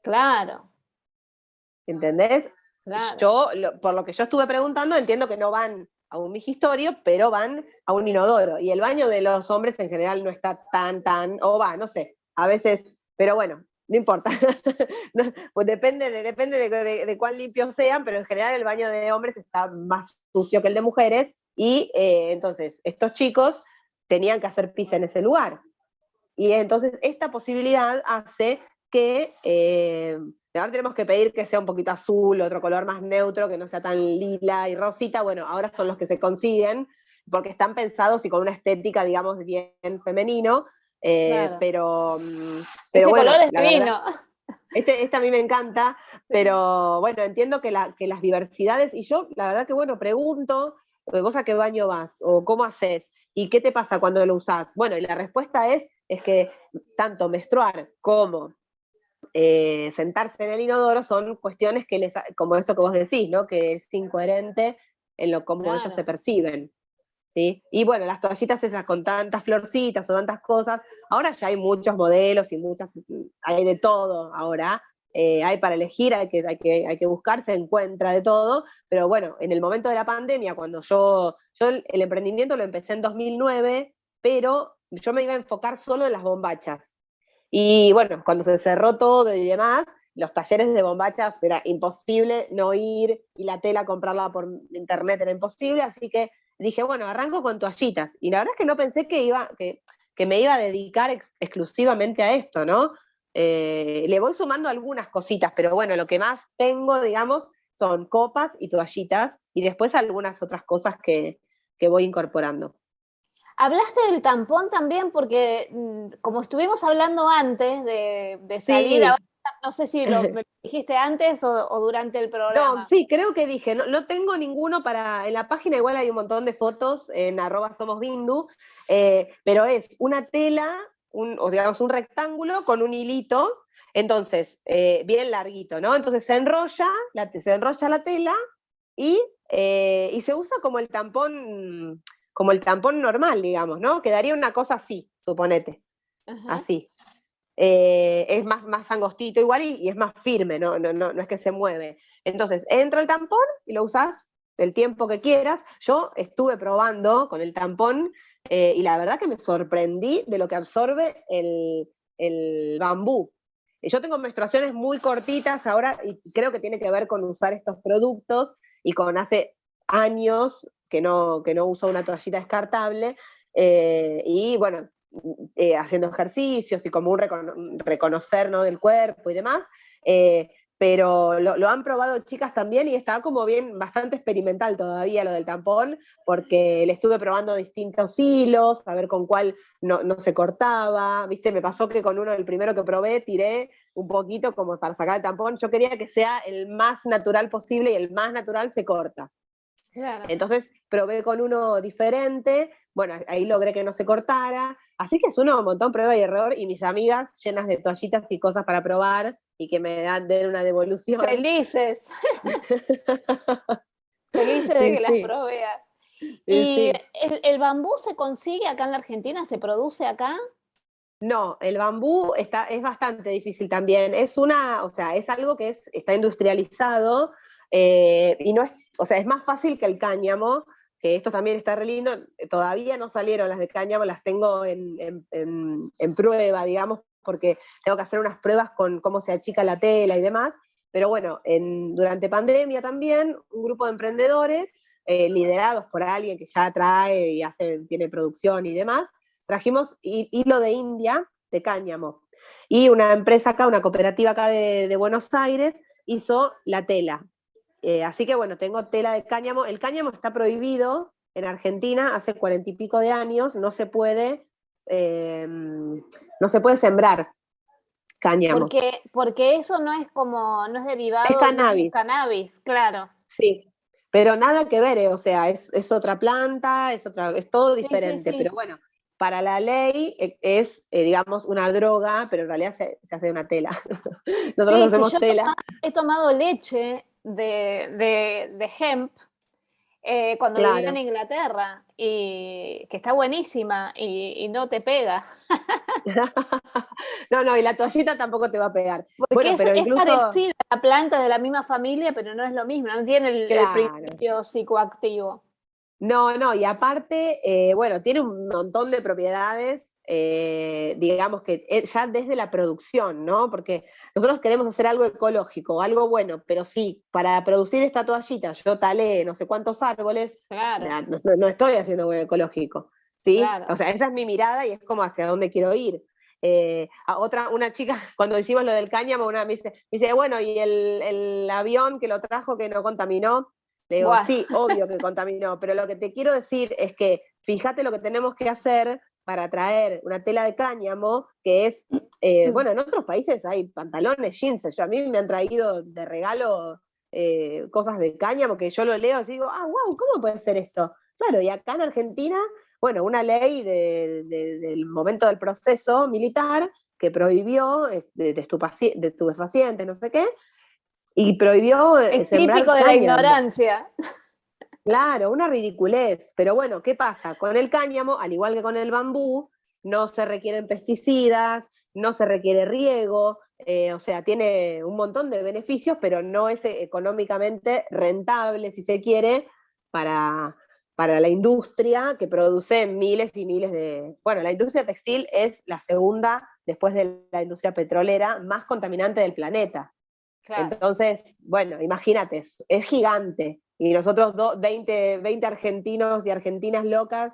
Claro, ¿entendés? claro. Yo, por lo que yo estuve preguntando, entiendo que no van a un migistorio, pero van a un inodoro. Y el baño de los hombres en general no está o va, no sé, a veces, pero bueno, no importa. No, pues depende de cuán limpios sean, pero en general el baño de hombres está más sucio que el de mujeres. Y entonces, estos chicos tenían que hacer pis en ese lugar. Y entonces esta posibilidad hace que ahora tenemos que pedir que sea un poquito azul, otro color más neutro, que no sea tan lila y rosita. Bueno, ahora son los que se consiguen, porque están pensados y con una estética, digamos, bien femenino, Claro. pero Ese bueno, color es la verdad, divino. este a mí me encanta, Sí. pero bueno, entiendo que las diversidades, y yo la verdad que bueno, pregunto, ¿vos a qué baño vas? ¿O cómo haces? ¿Y qué te pasa cuando lo usás? Bueno, y la respuesta es es que tanto menstruar como sentarse en el inodoro son cuestiones que como esto que vos decís, ¿no? Que es incoherente en lo como ellos se perciben. ¿Sí? Y bueno, las toallitas esas con tantas florcitas o tantas cosas, ahora ya hay muchos modelos y hay de todo ahora, hay para elegir, hay que buscar, se encuentra de todo, pero bueno, en el momento de la pandemia, cuando yo el emprendimiento lo empecé en 2009, pero yo me iba a enfocar solo en las bombachas. Y bueno, cuando se cerró todo y demás, los talleres de bombachas era imposible no ir y la tela comprarla por internet era imposible, así que dije, bueno, arranco con toallitas. Y la verdad es que no pensé que me iba a dedicar exclusivamente a esto, ¿no? Le voy sumando algunas cositas, pero bueno, lo que más tengo, digamos, son copas y toallitas y después algunas otras cosas que voy incorporando. Hablaste del tampón también porque, como estuvimos hablando antes de salir, Sí. ahora no sé si me lo dijiste antes o durante el No, programa. sí, creo que dije, no tengo ninguno en la página igual hay un montón de fotos en @somosbindu, pero es una tela, o digamos un rectángulo con un hilito, entonces, bien larguito, ¿no? Entonces se enrolla la tela y se usa como el tampón normal, digamos, ¿no? Quedaría una cosa así, suponete, Ajá. así. Es más angostito igual y es más firme, no es que se mueve. Entonces, entra el tampón y lo usás el tiempo que quieras. Yo estuve probando con el tampón y la verdad que me sorprendí de lo que absorbe el bambú. Yo tengo menstruaciones muy cortitas ahora y creo que tiene que ver con usar estos productos y con hace años que no uso una toallita descartable. Y bueno, haciendo ejercicios y como un reconocer, ¿no?, del cuerpo y demás, pero lo han probado chicas también y está como bien, bastante experimental todavía lo del tampón, porque le estuve probando distintos hilos, a ver con cuál no se cortaba, ¿viste? Me pasó que con el primero que probé, tiré un poquito como para sacar el tampón, yo quería que sea el más natural posible y el más natural se corta. Claro. Entonces probé con uno diferente, bueno, ahí logré que no se cortara, así que es un montón prueba y error, y mis amigas llenas de toallitas y cosas para probar, y que den una devolución. Felices, felices de Sí, que las sí, provea. sí, ¿Y sí. el bambú se consigue acá en la Argentina? ¿Se produce acá? No, el bambú es bastante difícil también. O sea, es algo que está industrializado y no es, o sea, es más fácil que el cáñamo, que esto también está re lindo. Todavía no salieron las de cáñamo, las tengo en prueba, digamos, porque tengo que hacer unas pruebas con cómo se achica la tela y demás. Pero bueno, durante pandemia también, un grupo de emprendedores liderados por alguien que ya trae y tiene producción y demás, trajimos hilo de India, de cáñamo. Y una empresa acá, una cooperativa acá de Buenos Aires, hizo la tela. Así que bueno, tengo tela de cáñamo. El cáñamo está prohibido en Argentina hace 40 y pico de años, no se puede sembrar cáñamo. Porque eso no es Es derivado, no es cannabis, cannabis, claro. sí. Pero nada que ver, o sea, es otra planta, es todo Sí, sí, diferente. sí. Pero bueno, para la ley es, digamos, una droga, pero en realidad se hace una tela. Nosotros Sí, sí, hacemos tela. he tomado leche de hemp cuando vivía en Claro. Inglaterra, y que está buenísima y no te pega. No, y la toallita tampoco te va a pegar. Porque Bueno, pero es incluso, parecida a la planta de la misma familia, pero no es lo mismo, no tiene el claro. principio psicoactivo. No, y aparte, bueno, tiene un montón de propiedades, digamos que ya desde la producción, ¿no? Porque nosotros queremos hacer algo ecológico, algo bueno, pero sí, para producir esta toallita yo talé no sé cuántos árboles, Claro, no estoy haciendo algo ecológico, ¿sí? claro. O sea, esa es mi mirada y es como hacia dónde quiero ir. Una chica, cuando hicimos lo del cáñamo, me dice, bueno, ¿y el avión que lo trajo que no contaminó? Le digo, Buah. sí, obvio que contaminó, pero lo que te quiero decir es que fíjate lo que tenemos que hacer para traer una tela de cáñamo, que es, bueno, en otros países hay pantalones, jeans, a mí me han traído de regalo cosas de cáñamo que yo lo leo y digo, wow, ¿cómo puede ser esto? Claro, y acá en Argentina, bueno, una ley del momento del proceso militar que prohibió de estupefacientes, no sé qué, y prohibió Es sembrar típico de la cáñamo. ignorancia. Claro, una ridiculez. Pero bueno, ¿qué pasa? Con el cáñamo, al igual que con el bambú, no se requieren pesticidas, no se requiere riego, o sea, tiene un montón de beneficios, pero no es económicamente rentable, si se quiere, para, para la industria que produce miles y miles de... Bueno, la industria textil es la segunda, después de la industria petrolera, más contaminante del planeta. Claro. Entonces, bueno, imagínate, es gigante. Y nosotros 20 argentinos y argentinas locas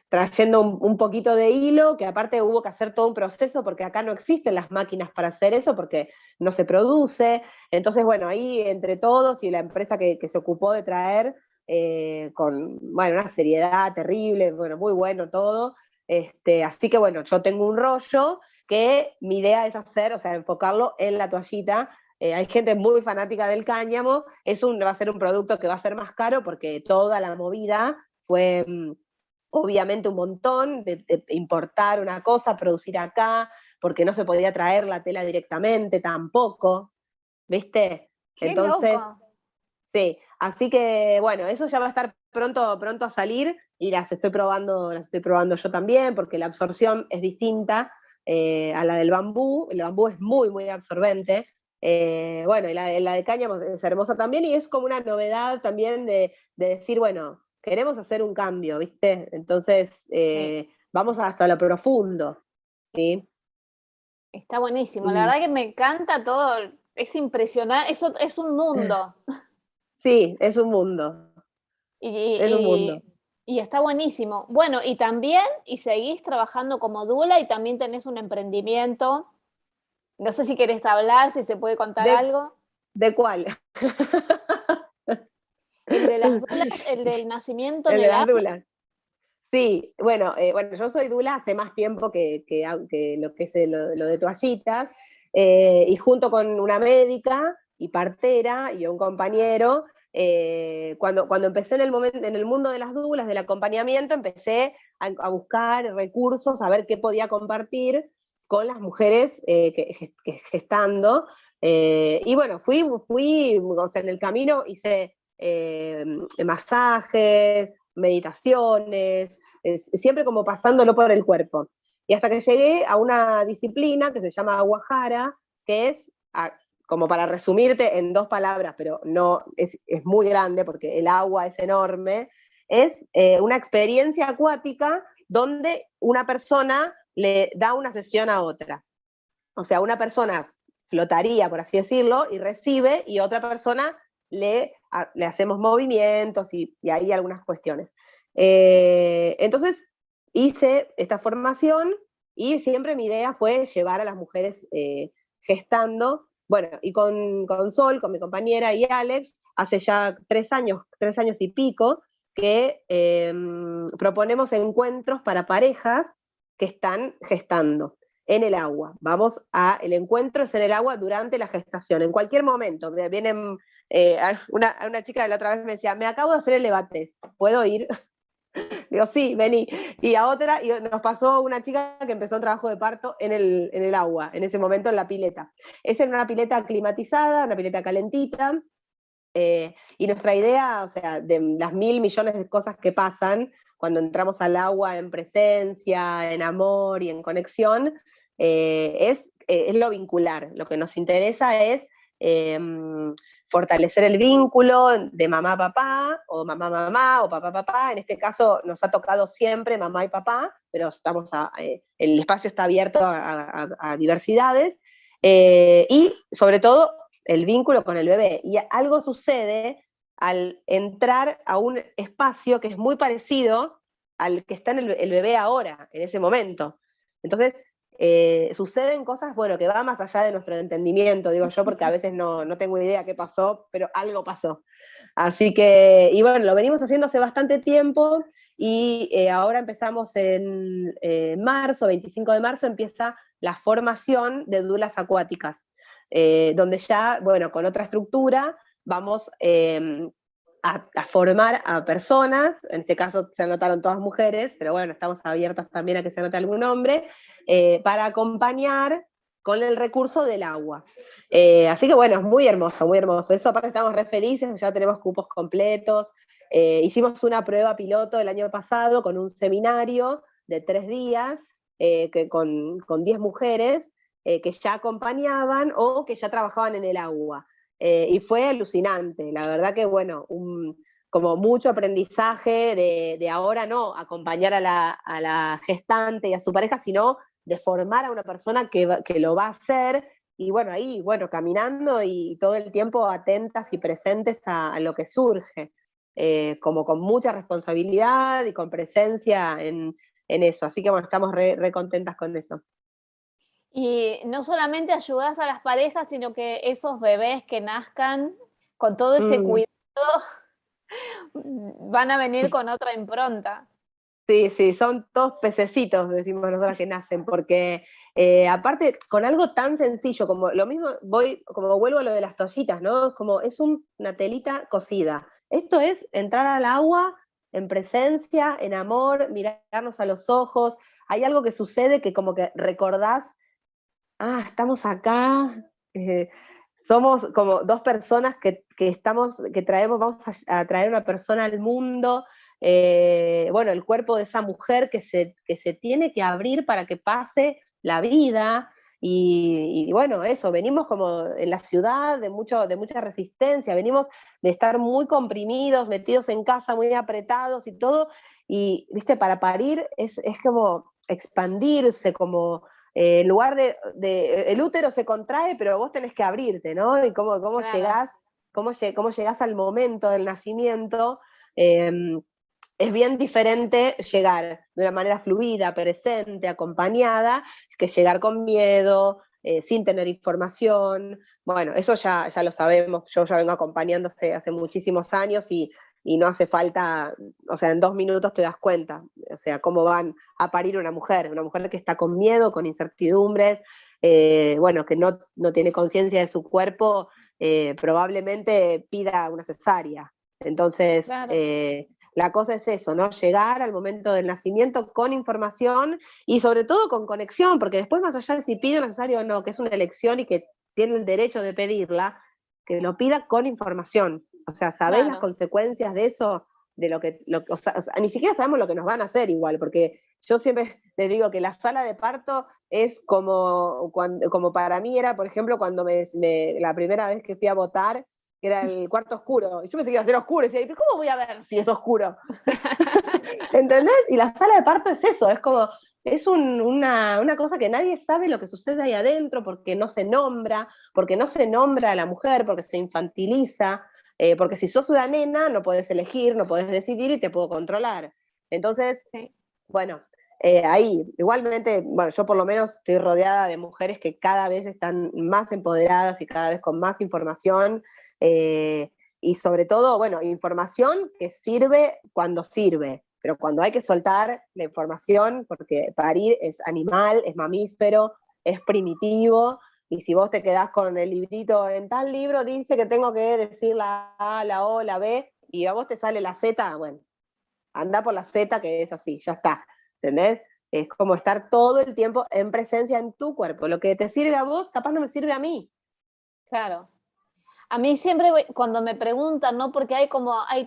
trayendo un poquito de hilo, que aparte hubo que hacer todo un proceso porque acá no existen las máquinas para hacer eso porque no se produce. Entonces, bueno, ahí entre todos y la empresa que se ocupó de traer, con, bueno, una seriedad terrible, bueno, muy bueno todo. Así que bueno, yo tengo un rollo que mi idea es hacer, o sea, enfocarlo en la toallita. Hay gente muy fanática del cáñamo, va a ser un producto que va a ser más caro porque toda la movida fue obviamente un montón de importar una cosa, producir acá, porque no se podía traer la tela directamente tampoco, ¿viste? Qué Entonces, loco. sí, así que bueno, eso ya va a estar pronto, pronto a salir y las estoy probando yo también, porque la absorción es distinta a la del bambú. El bambú es muy, muy absorbente. Bueno, y la de cáñamo es hermosa también, y es como una novedad también de decir, bueno, queremos hacer un cambio, ¿viste? Entonces, Sí, vamos hasta lo profundo, ¿sí? está buenísimo. La Mm, verdad que me encanta todo. Es impresionante. Eso es un mundo. sí, es un mundo, Y, es un mundo. y está buenísimo. Bueno, y también, y seguís trabajando como doula y también tenés un emprendimiento. No sé si querés hablar, si se puede contar ¿De, algo. de cuál? El de las dulas, el del nacimiento en El de el las agua. dulas. Sí, bueno, bueno, yo soy dula hace más tiempo que lo que es lo de toallitas, y junto con una médica y partera y un compañero, cuando empecé en el mundo de las dulas, del acompañamiento, empecé a buscar recursos, a ver qué podía compartir con las mujeres que gestando. Y bueno, o sea, en el camino hice masajes, meditaciones, siempre como pasándolo por el cuerpo. Y hasta que llegué a una disciplina que se llama Aguajara, que es, como para resumirte en 2 palabras, pero no es muy grande porque el agua es enorme, es una experiencia acuática donde una persona le da una sesión a otra. O sea, una persona flotaría, por así decirlo, y recibe, y otra persona le hacemos movimientos y hay algunas cuestiones. Entonces hice esta formación y siempre mi idea fue llevar a las mujeres gestando. Bueno, y con Sol, con mi compañera y Alex, hace ya 3 años y pico, que proponemos encuentros para parejas que están gestando en el agua. El encuentro es en el agua durante la gestación, en cualquier momento. Vienen, una chica de la otra vez me decía, me acabo de hacer el levates, ¿puedo ir? Digo, sí, vení. Y nos pasó una chica que empezó un trabajo de parto en el agua, en ese momento en la pileta. Es en una pileta climatizada, una pileta calentita, y nuestra idea, o sea, de las 1.000 millones de cosas que pasan cuando entramos al agua en presencia, en amor y en conexión, es lo vincular. Lo que nos interesa es eh, fortalecer el vínculo de mamá a papá, o mamá a mamá, o papá a papá. En este caso nos ha tocado siempre mamá y papá, pero el espacio está abierto a diversidades. Y sobre todo el vínculo con el bebé. Y algo sucede al entrar a un espacio que es muy parecido al que está en el bebé ahora, en ese momento. Entonces, suceden cosas, bueno, que va más allá de nuestro entendimiento, digo yo, porque a veces no tengo idea qué pasó, pero algo pasó. Así que, y bueno, lo venimos haciendo hace bastante tiempo, y ahora empezamos en marzo, 25 de marzo, empieza la formación de dulas acuáticas, donde ya, bueno, con otra estructura, vamos a formar a personas, en este caso se anotaron todas mujeres, pero bueno, estamos abiertos también a que se anote algún hombre, para acompañar con el recurso del agua. Así que bueno, es muy hermoso, muy hermoso. Eso aparte estamos re felices, ya tenemos cupos completos. Hicimos una prueba piloto el año pasado con un seminario de 3 días, con 10 mujeres, que ya acompañaban o que ya trabajaban en el agua. Y fue alucinante, la verdad que bueno, como mucho aprendizaje de ahora no acompañar a la gestante y a su pareja, sino de formar a una persona que lo va a hacer, y bueno, ahí, bueno, caminando y todo el tiempo atentas y presentes a lo que surge, como con mucha responsabilidad y con presencia en eso, así que bueno, estamos re contentas con eso. Y no solamente ayudas a las parejas, sino que esos bebés que nazcan con todo ese Mm. cuidado van a venir con otra impronta. Sí, sí, son todos pececitos, decimos nosotros que nacen, porque aparte con algo tan sencillo como lo mismo, como vuelvo a lo de las toallitas, ¿no? Como es una telita cocida. Esto es entrar al agua en presencia, en amor, mirarnos a los ojos. Hay algo que sucede que como que recordás, estamos acá, eh, somos como dos personas que traemos, vamos a traer una persona al mundo. Bueno, el cuerpo de esa mujer que se tiene que abrir para que pase la vida. Y bueno, eso, venimos como en la ciudad de mucha resistencia, venimos de estar muy comprimidos, metidos en casa, muy apretados y todo. Y, viste, para parir es como expandirse, como en lugar el útero se contrae, pero vos tenés que abrirte, ¿no? Y cómo Claro. llegás, cómo llegás al momento del nacimiento, eh, es bien diferente llegar de una manera fluida, presente, acompañada, que llegar con miedo, sin tener información. Bueno, eso ya lo sabemos, yo ya vengo acompañando hace muchísimos años y no hace falta, o sea, en 2 minutos te das cuenta, o sea, cómo van a parir una mujer que está con miedo, con incertidumbres, bueno, que no tiene conciencia de su cuerpo, probablemente pida una cesárea. Entonces, Claro. la cosa es eso, ¿no? Llegar al momento del nacimiento con información y sobre todo con conexión, porque después más allá de si pide una cesárea o no, que es una elección y que tiene el derecho de pedirla, que lo pida con información. O sea, ¿sabés las Claro. consecuencias de eso? De o sea, ni siquiera sabemos lo que nos van a hacer igual, porque yo siempre les digo que la sala de parto es como para mí era, por ejemplo, cuando la primera vez que fui a votar, que era el cuarto oscuro, y yo pensé que iba a ser oscuro, y decía, ¿cómo voy a ver si es oscuro? ¿Entendés? Y la sala de parto es eso, es como, es una cosa que nadie sabe lo que sucede ahí adentro, porque no se nombra a la mujer, porque se infantiliza, porque si sos una nena no podés elegir, no podés decidir y te puedo controlar. Entonces, Sí. bueno, ahí, igualmente, bueno, yo por lo menos estoy rodeada de mujeres que cada vez están más empoderadas y cada vez con más información, eh, y sobre todo, bueno, información que sirve, pero cuando hay que soltar la información, porque parir es animal, es mamífero, es primitivo, y si vos te quedás con el librito, en tal libro dice que tengo que decir la A, la O, la B, y a vos te sale la Z, bueno, anda por la Z que es así, ya está, ¿entendés? Es como estar todo el tiempo en presencia en tu cuerpo. Lo que te sirve a vos, capaz no me sirve a mí. Claro. A mí siempre cuando me preguntan, ¿no? Porque hay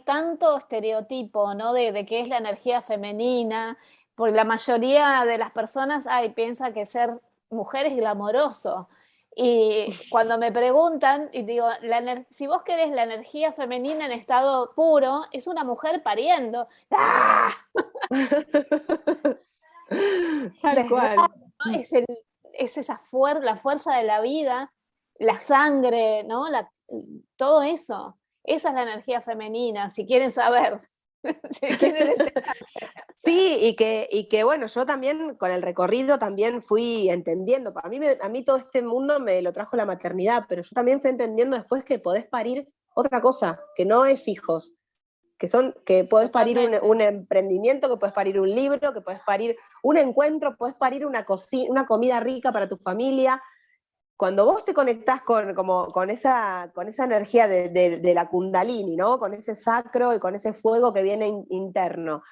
tanto estereotipo, ¿no? De qué es la energía femenina, porque la mayoría de las personas piensa que ser mujer es glamoroso. Y cuando me preguntan, y digo, si vos querés la energía femenina en estado puro, es una mujer pariendo. ¡Ah! Tal Desgarra, cual. ¿no? Es esa la fuerza de la vida, la sangre, ¿no? Todo eso. Esa es la energía femenina, si quieren saber. Si quieren Sí, y que bueno, yo también con el recorrido también fui entendiendo, a mí todo este mundo me lo trajo la maternidad, pero yo también fui entendiendo después que podés parir otra cosa, que no es hijos, que podés parir totalmente. un emprendimiento, que podés parir un libro, que podés parir un encuentro, podés parir una comida rica para tu familia, cuando vos te conectás con esa energía de la kundalini, ¿no? Con ese sacro y con ese fuego que viene interno,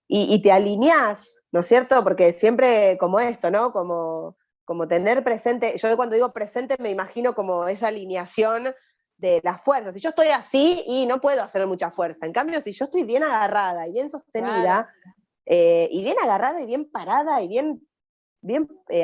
y te alineás, ¿no es cierto? Porque siempre como esto, ¿no? Como tener presente, yo cuando digo presente me imagino como esa alineación de las fuerzas. Si yo estoy así y no puedo hacer mucha fuerza, en cambio si yo estoy bien agarrada y bien sostenida, Claro. y bien agarrada y bien parada y bien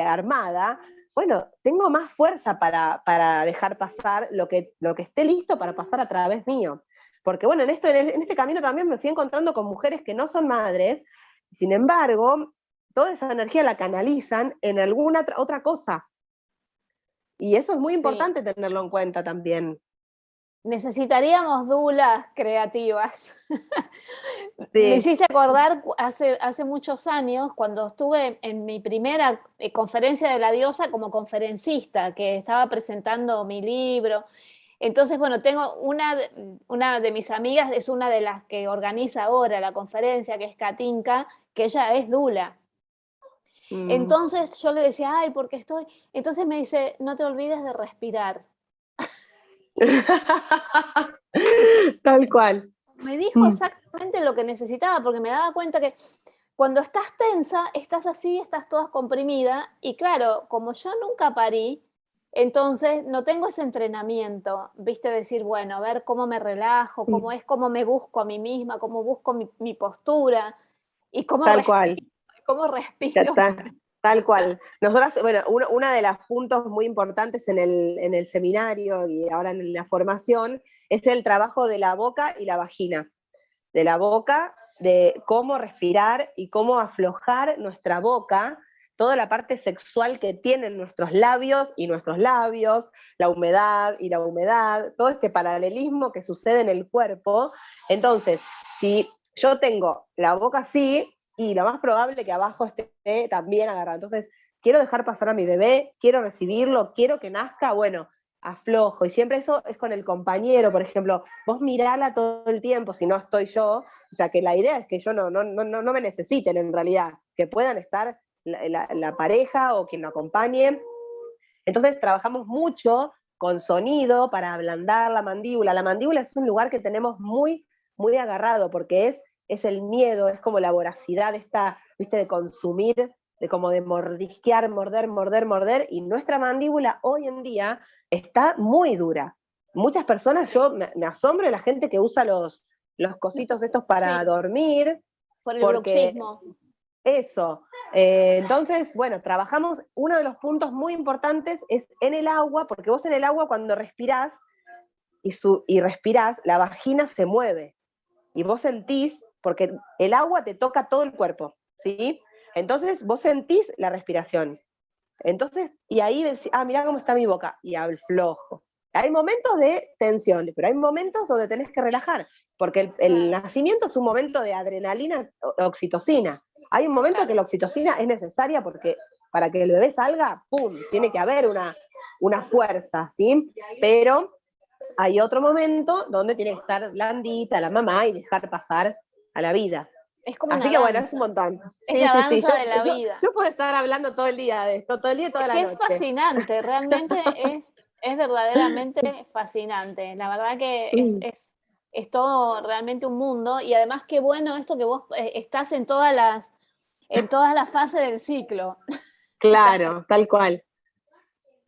armada, bueno, tengo más fuerza para dejar pasar lo que esté listo para pasar a través mío. Porque bueno, en este camino también me fui encontrando con mujeres que no son madres, sin embargo, toda esa energía la canalizan en alguna otra cosa. Y eso es muy Sí. importante tenerlo en cuenta también. Necesitaríamos dulas creativas. Me Sí. hiciste acordar hace muchos años, cuando estuve en mi primera conferencia de la diosa como conferencista, que estaba presentando mi libro. Entonces, bueno, tengo una de mis amigas, es una de las que organiza ahora la conferencia, que es Katinka, que ella es dula. Mm. Entonces yo le decía, ay, ¿por qué estoy? Entonces me dice, no te olvides de respirar. Tal cual. Me dijo Mm. exactamente lo que necesitaba, porque me daba cuenta que cuando estás tensa, estás así, estás toda comprimida, y claro, como yo nunca parí, entonces no tengo ese entrenamiento, viste, decir, bueno, a ver cómo me relajo, Mm. cómo me busco a mí misma, cómo busco mi postura, y Tal cual. cómo respiro. Tal cual. Nosotras, bueno, una de los puntos muy importantes en el seminario y ahora en la formación es el trabajo de la boca y la vagina. De la boca, de cómo respirar y cómo aflojar nuestra boca, toda la parte sexual que tienen nuestros labios y nuestros labios, la humedad y la humedad, todo este paralelismo que sucede en el cuerpo. Entonces, si yo tengo la boca así, y lo más probable que abajo esté también agarrado. Entonces, quiero dejar pasar a mi bebé, quiero recibirlo, quiero que nazca, bueno, aflojo. Y siempre eso es con el compañero, por ejemplo, vos mirala todo el tiempo, si no estoy yo, o sea, que la idea es que yo no me necesiten en realidad, que puedan estar la pareja o quien lo acompañe. Entonces trabajamos mucho con sonido para ablandar la mandíbula. La mandíbula es un lugar que tenemos muy agarrado porque es el miedo, es como la voracidad esta, viste, de consumir, de como de mordisquear, morder, y nuestra mandíbula hoy en día está muy dura. Muchas personas, yo me asombro de la gente que usa los cositos estos para Sí, dormir, por el porque bruxismo. eso. Entonces, bueno, trabajamos, uno de los puntos muy importantes es en el agua, porque vos en el agua cuando respirás y respirás, la vagina se mueve y vos sentís, porque el agua te toca todo el cuerpo, ¿sí? Entonces vos sentís la respiración. Entonces, y ahí decís, ah, mirá cómo está mi boca, y aflojo. Hay momentos de tensión, pero hay momentos donde tenés que relajar, porque el Claro, nacimiento es un momento de adrenalina, oxitocina. Hay un momento que claro. la oxitocina es necesaria porque para que el bebé salga, ¡pum!, tiene que haber una fuerza, ¿sí? Pero hay otro momento donde tiene que estar blandita la mamá y dejar pasar a la vida. Es como Así una que bueno, es un danza. montón. Es Sí, la sí, sí. danza de la vida. Yo puedo estar hablando todo el día de esto, todo el día y toda Es la que es noche. fascinante, realmente es verdaderamente fascinante. La verdad que Mm. es todo realmente un mundo, y además qué bueno esto que vos estás en todas las fases del ciclo. Estás- Claro, tal cual.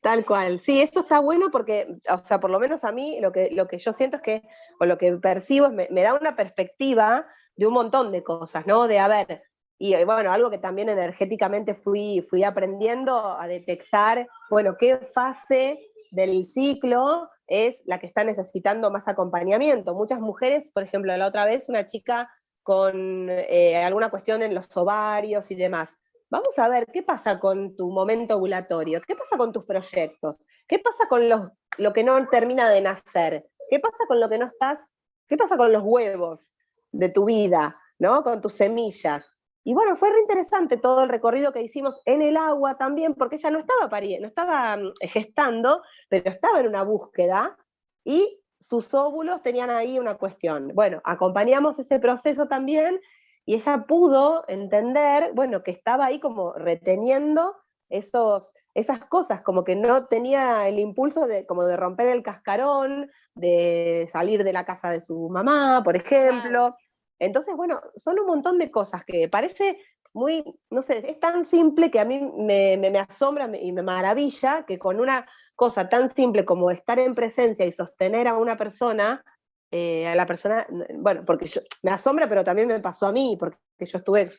Tal cual. Sí, esto está bueno porque, o sea, por lo menos a mí lo que yo siento es que, o lo que percibo es me da una perspectiva de un montón de cosas, ¿no? De, a ver, y bueno, algo que también energéticamente fui aprendiendo a detectar, bueno, qué fase del ciclo es la que está necesitando más acompañamiento. Muchas mujeres, por ejemplo, la otra vez una chica con alguna cuestión en los ovarios y demás. Vamos a ver qué pasa con tu momento ovulatorio, qué pasa con tus proyectos, qué pasa con lo que no termina de nacer, qué pasa con lo que no estás, qué pasa con los huevos de tu vida, ¿no? Con tus semillas. Y bueno, fue re interesante todo el recorrido que hicimos en el agua también, porque ella no estaba pariendo, no estaba gestando, pero estaba en una búsqueda y sus óvulos tenían ahí una cuestión. Bueno, acompañamos ese proceso también y ella pudo entender, bueno, que estaba ahí como reteniendo esas cosas, como que no tenía el impulso como de romper el cascarón, de salir de la casa de su mamá, por ejemplo. Claro. Entonces, bueno, son un montón de cosas que parece muy, no sé, es tan simple que a mí me asombra y me maravilla que con una cosa tan simple como estar en presencia y sostener a una persona, a la persona, bueno, porque me asombra, pero también me pasó a mí, porque yo estuve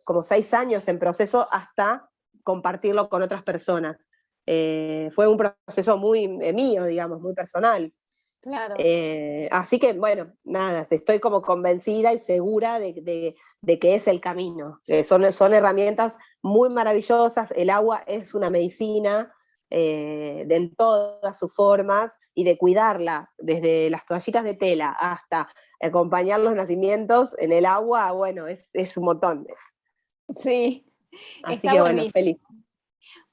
como 6 años en proceso hasta compartirlo con otras personas. Fue un proceso muy mío, digamos, muy personal. Claro. Así que, bueno, nada, estoy como convencida y segura de que es el camino. Son herramientas muy maravillosas, el agua es una medicina en todas sus formas, y de cuidarla, desde las toallitas de tela hasta acompañar los nacimientos en el agua, bueno, es un montón. Sí, así está que buenísimo. Bueno, feliz.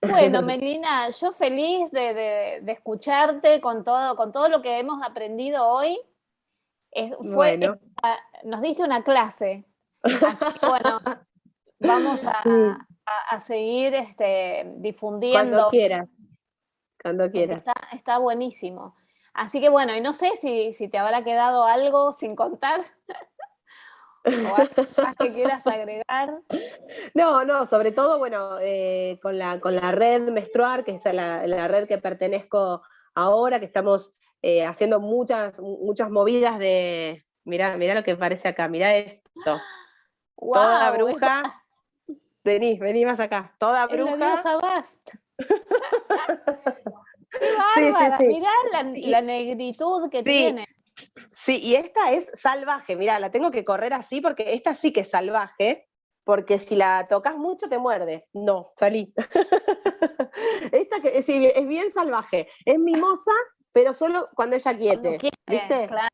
Bueno, Melina, yo feliz de escucharte con todo lo que hemos aprendido hoy. Bueno. Nos diste una clase, así que bueno, vamos a seguir difundiendo. Cuando quieras. Está buenísimo. Así que bueno, y no sé si te habrá quedado algo sin contar o algo más que quieras agregar. No, sobre todo, bueno, con la red Menstruar, que es la red que pertenezco ahora, que estamos haciendo muchas movidas de, mirá lo que parece acá, mirá esto. Wow, toda bruja, vení más acá, toda bruja. Es la diosa Bast. ¡Qué Sí, bárbara! sí. Mirá la negritud que tiene. Sí, y esta es salvaje, mirá, la tengo que correr así porque esta sí que es salvaje, porque si la tocas mucho te muerde. No, salí. Esta que sí, es bien salvaje, es mimosa, pero solo cuando ella quiere, ¿viste? Claro.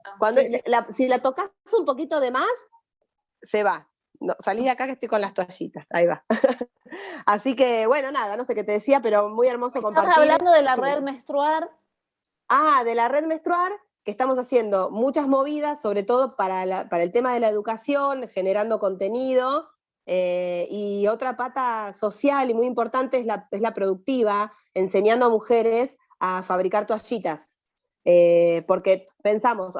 Si la tocas un poquito de más, se va. No, salí de acá que estoy con las toallitas, ahí va. Así que, bueno, nada, no sé qué te decía, pero muy hermoso compartir. Estás hablando de la red Menstruar. De la red Menstruar, que estamos haciendo muchas movidas, sobre todo para el tema de la educación, generando contenido, y otra pata social y muy importante es la productiva, enseñando a mujeres a fabricar toallitas. Porque pensamos,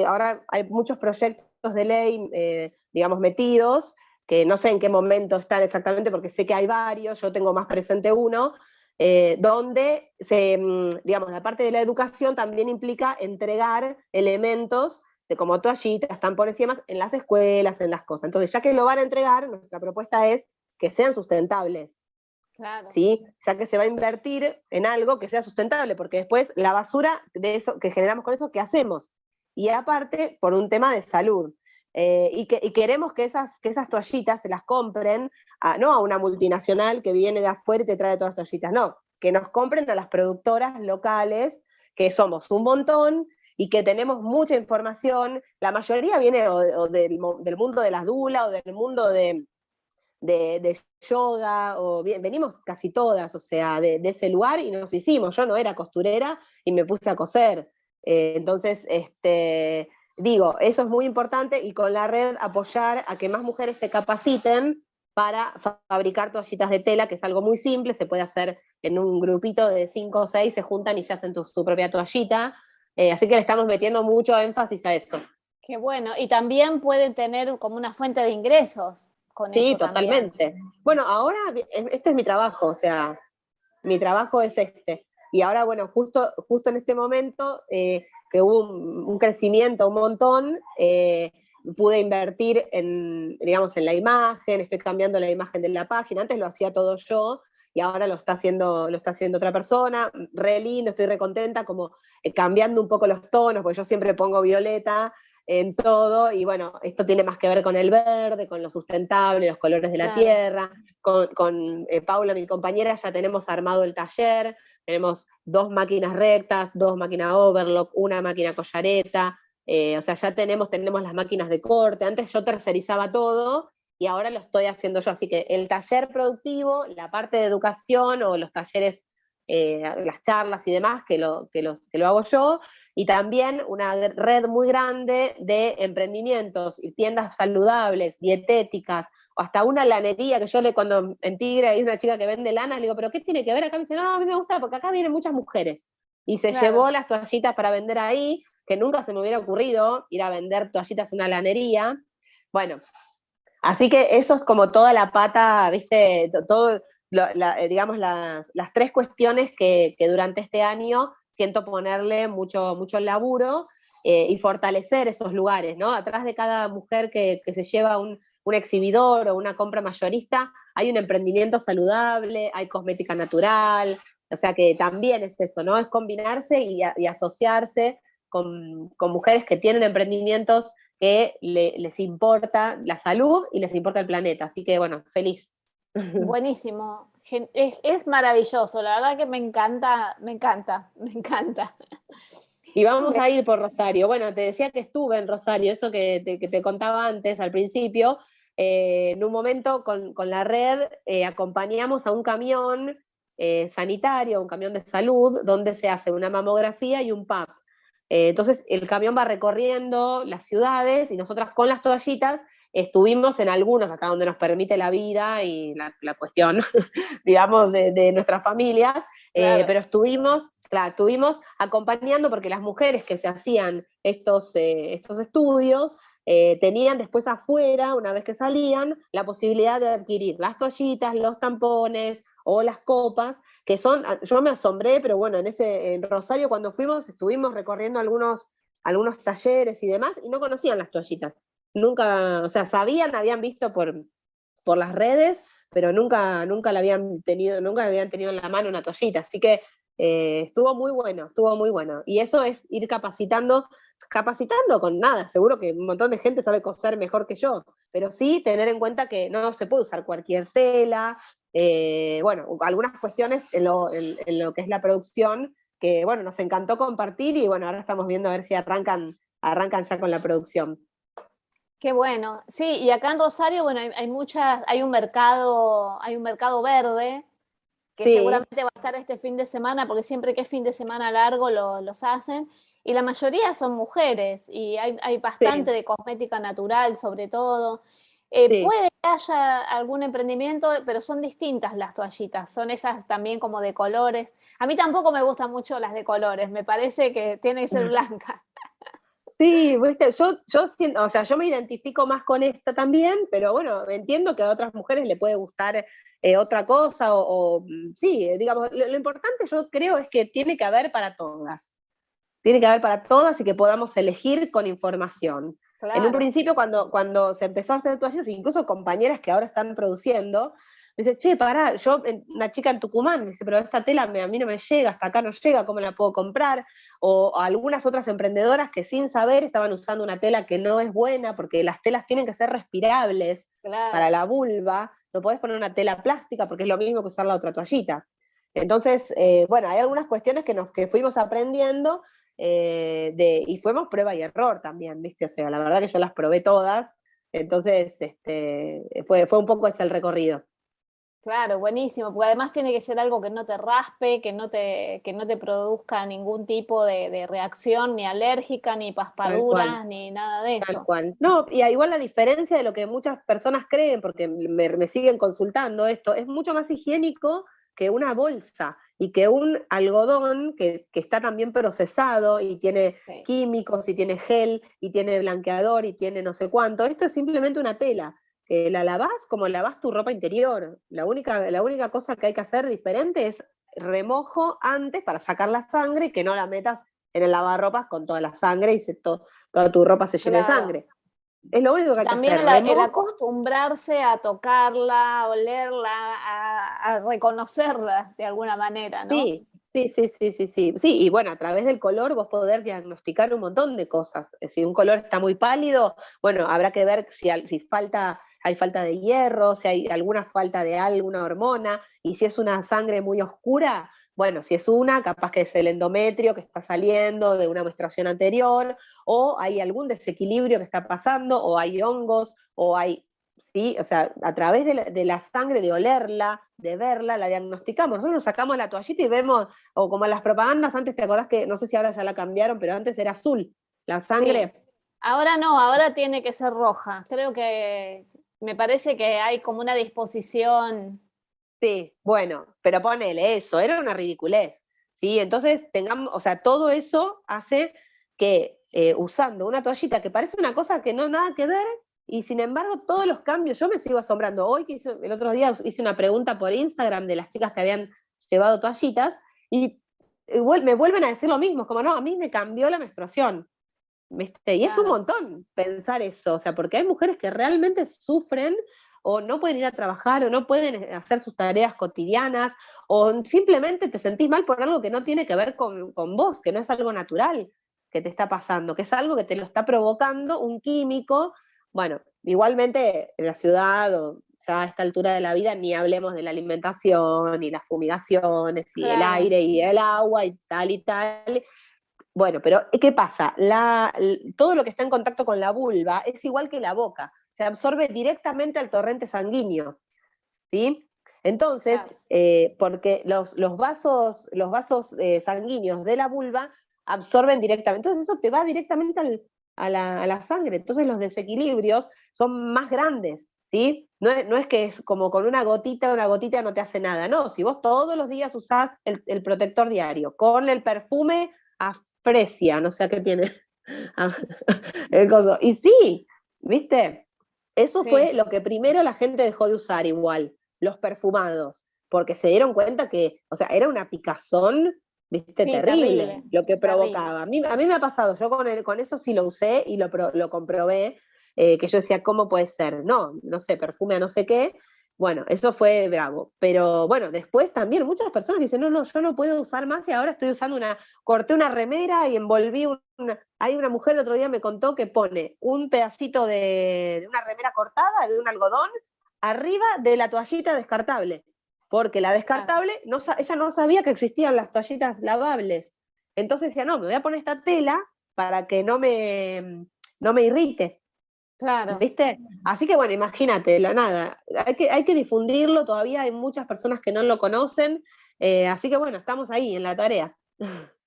ahora hay muchos proyectos de ley, digamos, metidos, que no sé en qué momento están exactamente, porque sé que hay varios, yo tengo más presente uno, donde digamos, la parte de la educación también implica entregar elementos como toallitas, tampones y demás en las escuelas, en las cosas. Entonces, ya que lo van a entregar, nuestra propuesta es que sean sustentables. Claro. ¿Sí? Ya que se va a invertir en algo que sea sustentable, porque después la basura de eso que generamos con eso, ¿qué hacemos? Y aparte, por un tema de salud. Y queremos que esas toallitas se las compren no a una multinacional que viene de afuera y te trae todas las toallitas, no, que nos compren a las productoras locales, que somos un montón y que tenemos mucha información. La mayoría viene o del mundo de las dulas o del mundo de yoga, venimos casi todas, o sea, de ese lugar, y nos hicimos. Yo no era costurera y me puse a coser. Entonces, digo, eso es muy importante, y con la red apoyar a que más mujeres se capaciten para fabricar toallitas de tela, que es algo muy simple, se puede hacer en un grupito de 5 o 6, se juntan y se hacen su propia toallita. Así que le estamos metiendo mucho énfasis a eso. Qué bueno, y también pueden tener como una fuente de ingresos con eso. Sí, totalmente. También. Bueno, ahora este es mi trabajo, o sea, mi trabajo es este. Y ahora, bueno, justo en este momento, que hubo un crecimiento un montón, pude invertir digamos, en la imagen, estoy cambiando la imagen de la página. Antes lo hacía todo yo, y ahora lo está haciendo otra persona. Re lindo, estoy re contenta, como cambiando un poco los tonos, porque yo siempre pongo violeta en todo, y bueno, esto tiene más que ver con el verde, con lo sustentable, los colores de la tierra. Con Paula, mi compañera, ya tenemos armado el taller, tenemos 2 máquinas rectas, 2 máquinas overlock, una máquina collareta, o sea, ya tenemos las máquinas de corte. Antes yo tercerizaba todo y ahora lo estoy haciendo yo, así que el taller productivo, la parte de educación o los talleres, las charlas y demás, que lo hago yo, y también una red muy grande de emprendimientos y tiendas saludables, dietéticas, o hasta una lanería, que cuando en Tigre hay una chica que vende lana, le digo, ¿pero qué tiene que ver acá? Me dice, no, a mí me gusta porque acá vienen muchas mujeres. Y se llevó las toallitas para vender ahí, que nunca se me hubiera ocurrido ir a vender toallitas en una lanería. Bueno, así que eso es como toda la pata, ¿viste? Todo, digamos, las tres cuestiones que durante este año siento ponerle mucho, mucho laburo y fortalecer esos lugares, ¿no? Atrás de cada mujer que se lleva un exhibidor o una compra mayorista, hay un emprendimiento saludable, hay cosmética natural, o sea que también es eso, ¿no? Es combinarse y asociarse con mujeres que tienen emprendimientos que les importa la salud y les importa el planeta. Así que, bueno, feliz. Buenísimo. Es maravilloso, la verdad que me encanta, me encanta, me encanta. Y vamos a ir por Rosario. Bueno, te decía que estuve en Rosario, eso que te contaba antes, al principio. En un momento con la red acompañamos a un camión sanitario, un camión de salud, donde se hace una mamografía y un PAP. Entonces el camión va recorriendo las ciudades y nosotras con las toallitas estuvimos en algunos, acá donde nos permite la vida y la cuestión, digamos, de nuestras familias, Claro. pero estuvimos acompañando porque las mujeres que se hacían estos estudios tenían después afuera, una vez que salían, la posibilidad de adquirir las toallitas, los tampones o las copas, que son, yo me asombré, pero bueno, en Rosario cuando fuimos estuvimos recorriendo algunos talleres y demás y no conocían las toallitas. Nunca, o sea, habían visto por las redes, pero nunca la habían tenido, nunca habían tenido en la mano una toallita. Así que estuvo muy bueno, estuvo muy bueno. Y eso es ir capacitando con nada. Seguro que un montón de gente sabe coser mejor que yo, pero sí tener en cuenta que no se puede usar cualquier tela. Bueno, algunas cuestiones en lo que es la producción, que bueno, nos encantó compartir y bueno, ahora estamos viendo a ver si arrancan ya con la producción. Qué bueno. Sí, y acá en Rosario, bueno, hay un mercado verde que Sí, seguramente va a estar este fin de semana, porque siempre que es fin de semana largo los hacen, y la mayoría son mujeres, y hay bastante sí, de cosmética natural, sobre todo. sí. Puede que haya algún emprendimiento, pero son distintas las toallitas, son esas también como de colores. A mí tampoco me gustan mucho las de colores, me parece que tiene que ser blanca. Sí, viste, yo siento, o sea, yo me identifico más con esta también, pero bueno, entiendo que a otras mujeres le puede gustar otra cosa, sí, digamos, lo importante yo creo es que tiene que haber para todas. Tiene que haber para todas y que podamos elegir con información. En un Claro. principio, cuando se empezó a hacer toallas, incluso compañeras que ahora están produciendo, me dice, che, pará, una chica en Tucumán, me dice, pero esta tela a mí no me llega, hasta acá no llega, ¿cómo la puedo comprar? O algunas otras emprendedoras que sin saber estaban usando una tela que no es buena, porque las telas tienen que ser respirables para Claro. la vulva, no podés poner una tela plástica porque es lo mismo que usar la otra toallita. Entonces, bueno, hay algunas cuestiones que fuimos aprendiendo y fuimos prueba y error también, ¿viste? O sea, la verdad que yo las probé todas, entonces fue un poco ese el recorrido. Claro, buenísimo, porque además tiene que ser algo que no te raspe, que no te produzca ningún tipo de reacción, ni alérgica, ni Tal cual. paspaduras, ni nada de Tal eso. cual. No, y igual la diferencia de lo que muchas personas creen, porque me siguen consultando esto, es mucho más higiénico que una bolsa y que un algodón que está también procesado y tiene Sí. químicos y tiene gel y tiene blanqueador y tiene no sé cuánto. Esto es simplemente una tela. Que la lavás como lavás tu ropa interior. La única cosa que hay que hacer diferente es remojo antes para sacar la sangre y que no la metas en el lavarropas con toda la sangre y toda tu ropa se llena de Claro. sangre. Es lo único que hay que También hacer, el remojo. acostumbrarse a tocarla, a olerla, a reconocerla de alguna manera, ¿no? Sí, sí, sí, sí, sí, sí. Sí, y bueno, a través del color vos poder diagnosticar un montón de cosas. Si un color está muy pálido, bueno, habrá que ver si hay falta de hierro, si hay alguna falta de alguna hormona, y si es una sangre muy oscura, bueno, si es capaz que es el endometrio que está saliendo de una menstruación anterior, o hay algún desequilibrio que está pasando, o hay hongos, ¿sí? O sea, a través de la sangre, de olerla, de verla, la diagnosticamos. Nosotros nos sacamos la toallita y vemos, o como en las propagandas, antes te acordás que, no sé si ahora ya la cambiaron, pero antes era azul, la Sí. sangre. Ahora no, ahora tiene que ser roja. Creo que me parece que hay como una disposición. Sí, bueno, pero ponele eso, era una ridiculez, ¿sí? Entonces, tengamos, o sea, todo eso hace que usando una toallita que parece una cosa que no nada que ver, y sin embargo todos los cambios, yo me sigo asombrando. Hoy, el otro día hice una pregunta por Instagram de las chicas que habían llevado toallitas, y me vuelven a decir lo mismo, como no, a mí me cambió la menstruación, ¿viste? Y es un Claro. montón pensar eso, o sea, porque hay mujeres que realmente sufren o no pueden ir a trabajar o no pueden hacer sus tareas cotidianas o simplemente te sentís mal por algo que no tiene que ver con vos, que no es algo natural que te está pasando, que es algo que te lo está provocando un químico. Bueno, igualmente en la ciudad o ya a esta altura de la vida ni hablemos de la alimentación y las fumigaciones y el Claro. aire y el agua y tal y tal. Bueno, pero ¿qué pasa? Todo lo que está en contacto con la vulva es igual que la boca, se absorbe directamente al torrente sanguíneo, ¿sí? Entonces, Claro. porque los vasos sanguíneos de la vulva absorben directamente, entonces eso te va directamente a la sangre, entonces los desequilibrios son más grandes, ¿sí? No es que es como con una gotita no te hace nada, no, si vos todos los días usás el protector diario, con el perfume a fresia, no sé qué tiene el coso, y sí, ¿viste? Eso Sí, fue lo que primero la gente dejó de usar igual, los perfumados, porque se dieron cuenta que, o sea, era una picazón, viste, sí, terrible terrible, lo que terrible. provocaba. A mí me ha pasado, yo con eso sí lo usé y lo comprobé, que yo decía, ¿cómo puede ser? No, no sé, perfume a no sé qué. Bueno, eso fue bravo. Pero bueno, después también muchas personas dicen, no, no, yo no puedo usar más y ahora estoy usando corté una remera y envolví hay una mujer el otro día me contó que pone un pedacito de una remera cortada, de un algodón, arriba de la toallita descartable, porque la Claro, descartable, ella no sabía que existían las toallitas lavables. Entonces decía, no, me voy a poner esta tela para que no me irrite, claro. ¿viste? Así que bueno, imagínate, la nada, hay que difundirlo, todavía hay muchas personas que no lo conocen, así que bueno, estamos ahí en la tarea.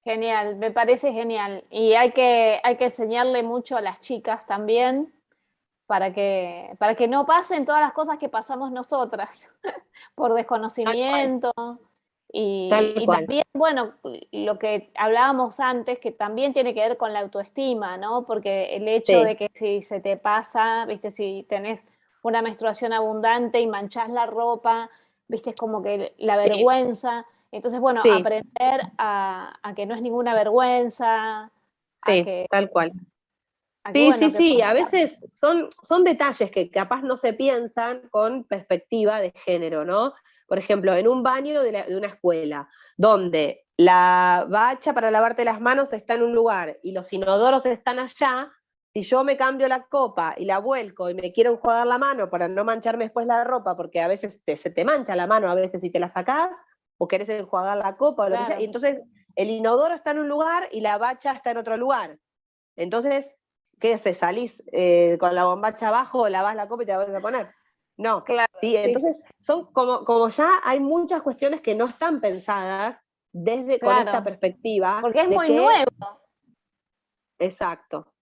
Genial, me parece genial. Y hay que enseñarle mucho a las chicas también para que no pasen todas las cosas que pasamos nosotras por Tal cual, desconocimiento. tal Y cual. también, bueno, lo que hablábamos antes, que también tiene que ver con la autoestima, ¿no? Porque el hecho Sí, de que si se te pasa, viste, si tenés una menstruación abundante y manchás la ropa, viste, es como que la sí, vergüenza. Entonces, bueno, sí, aprender a que no es ninguna vergüenza, a sí, que, tal cual. a que Sí, bueno, sí, que sí, a veces son detalles que capaz no se piensan con perspectiva de género, ¿no? Por ejemplo, en un baño de una escuela, donde la bacha para lavarte las manos está en un lugar y los inodoros están allá, si yo me cambio la copa y la vuelco y me quiero enjuagar la mano para no mancharme después la ropa, porque a veces se te mancha la mano, a veces si te la sacás, o querés enjuagar la copa o lo que sea, y claro, entonces el inodoro está en un lugar y la bacha está en otro lugar. Entonces, ¿qué haces? ¿Salís con la bombacha abajo, lavás la copa y te la vas a poner? No. claro, ¿Sí? sí, sí, Entonces, son como ya hay muchas cuestiones que no están pensadas con esta claro, perspectiva porque es de muy que, nuevo, exacto,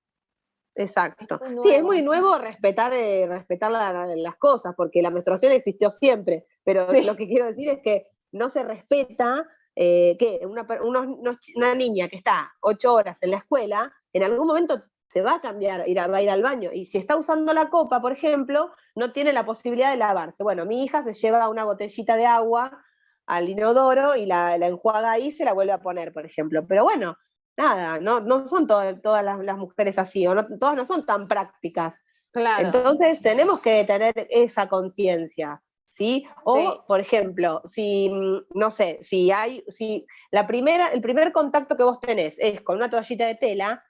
es exacto. muy Sí, es muy nuevo. nuevo respetar las cosas, porque la menstruación existió siempre, pero lo Sí, que quiero decir es que no se respeta que una niña que está 8 horas en la escuela, en algún momento se va a cambiar, va a ir al baño, y si está usando la copa, por ejemplo, no tiene la posibilidad de lavarse. Bueno, mi hija se lleva una botellita de agua al inodoro y la enjuaga ahí y se la vuelve a poner, por ejemplo. Pero bueno, nada, no son todas las mujeres así, o no, todas no son tan prácticas. claro, Entonces tenemos que tener esa conciencia, ¿sí? sí, O, por ejemplo, si, no sé, si el primer contacto que vos tenés es con una toallita de tela,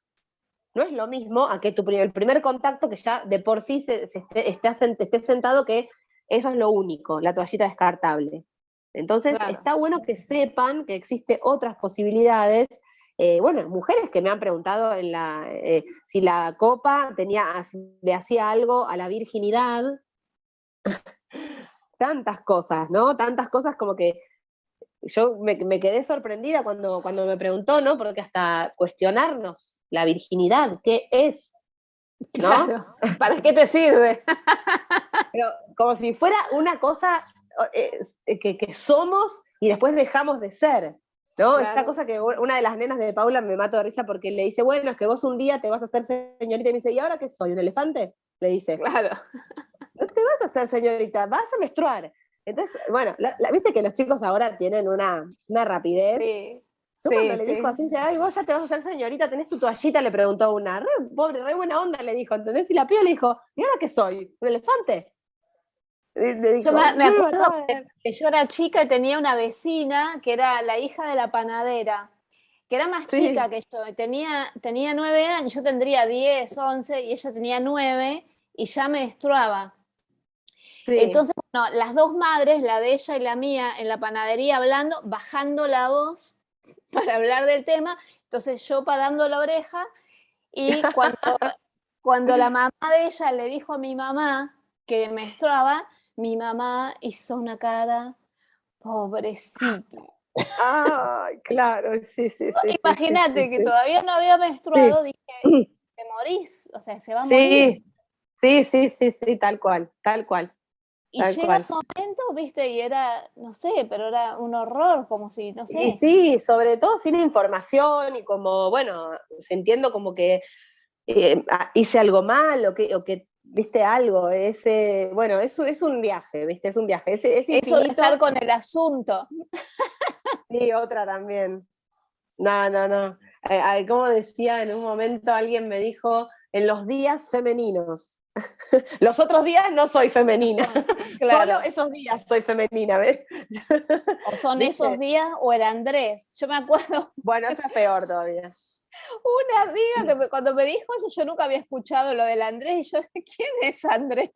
no es lo mismo a que el primer contacto que ya de por sí esté sentado, que eso es lo único, la toallita descartable. Entonces, claro. está bueno que sepan que existen otras posibilidades. Bueno, mujeres que me han preguntado si la copa le hacía algo a la virginidad, tantas cosas, ¿no? Tantas cosas como que yo me quedé sorprendida cuando me preguntó, ¿no? Porque hasta cuestionarnos la virginidad, ¿qué es? ¿No? Claro, ¿para qué te sirve? Pero como si fuera una cosa que somos y después dejamos de ser, ¿no? Claro. Esta cosa que una de las nenas de Paula me mato de risa porque le dice, bueno, es que vos un día te vas a hacer señorita, y me dice, ¿y ahora qué soy? ¿Un elefante? Le dice, Claro. no te vas a hacer señorita, vas a menstruar. Entonces, bueno, viste que los chicos ahora tienen una rapidez. Sí, Yo cuando sí, le dijo sí. así, dice, ay, vos ya te vas a hacer señorita, tenés tu toallita, le preguntó una, re pobre, re buena onda, le dijo, ¿entendés? Y la piba le dijo, ¿y ahora qué soy? ¿Un elefante? Y le Yo dijo, me yo me acuerdo mataba de... que yo era chica y tenía una vecina que era la hija de la panadera, que era más chica Sí, que yo, tenía 9 años, yo tendría 10, 11 y ella tenía 9 y ya menstruaba. sí. Entonces, bueno, las dos madres, la de ella y la mía, en la panadería hablando, bajando la voz para hablar del tema, entonces yo parando la oreja y cuando la mamá de ella le dijo a mi mamá que menstruaba, mi mamá hizo una cara, pobrecita. Ay, claro, sí, sí, sí, sí, sí, sí, Imagínate que sí. todavía no había menstruado, Sí, dije, te morís, o sea, se va a morir. sí, sí, sí, sí, sí, tal cual, tal cual, Y tal llega cual. un momento, viste, y era, no sé, pero era un horror, como si, no Y sé. sí, sobre todo sin información y como, bueno, entiendo como que hice algo mal o que viste algo, ese, bueno, eso es un viaje, viste, es un viaje, es Eso de estar infinito. con el asunto. Sí, otra también. No, no, no. Como decía, en un momento alguien me dijo, en los días femeninos. Los otros días no soy No femenina, son, solo claro. esos días soy femenina, ¿ves? O son esos ¿Viste? días o el Andrés. Yo me acuerdo Bueno, eso es peor todavía. una amiga que cuando me dijo eso, yo nunca había escuchado lo del Andrés y yo, ¿quién es Andrés?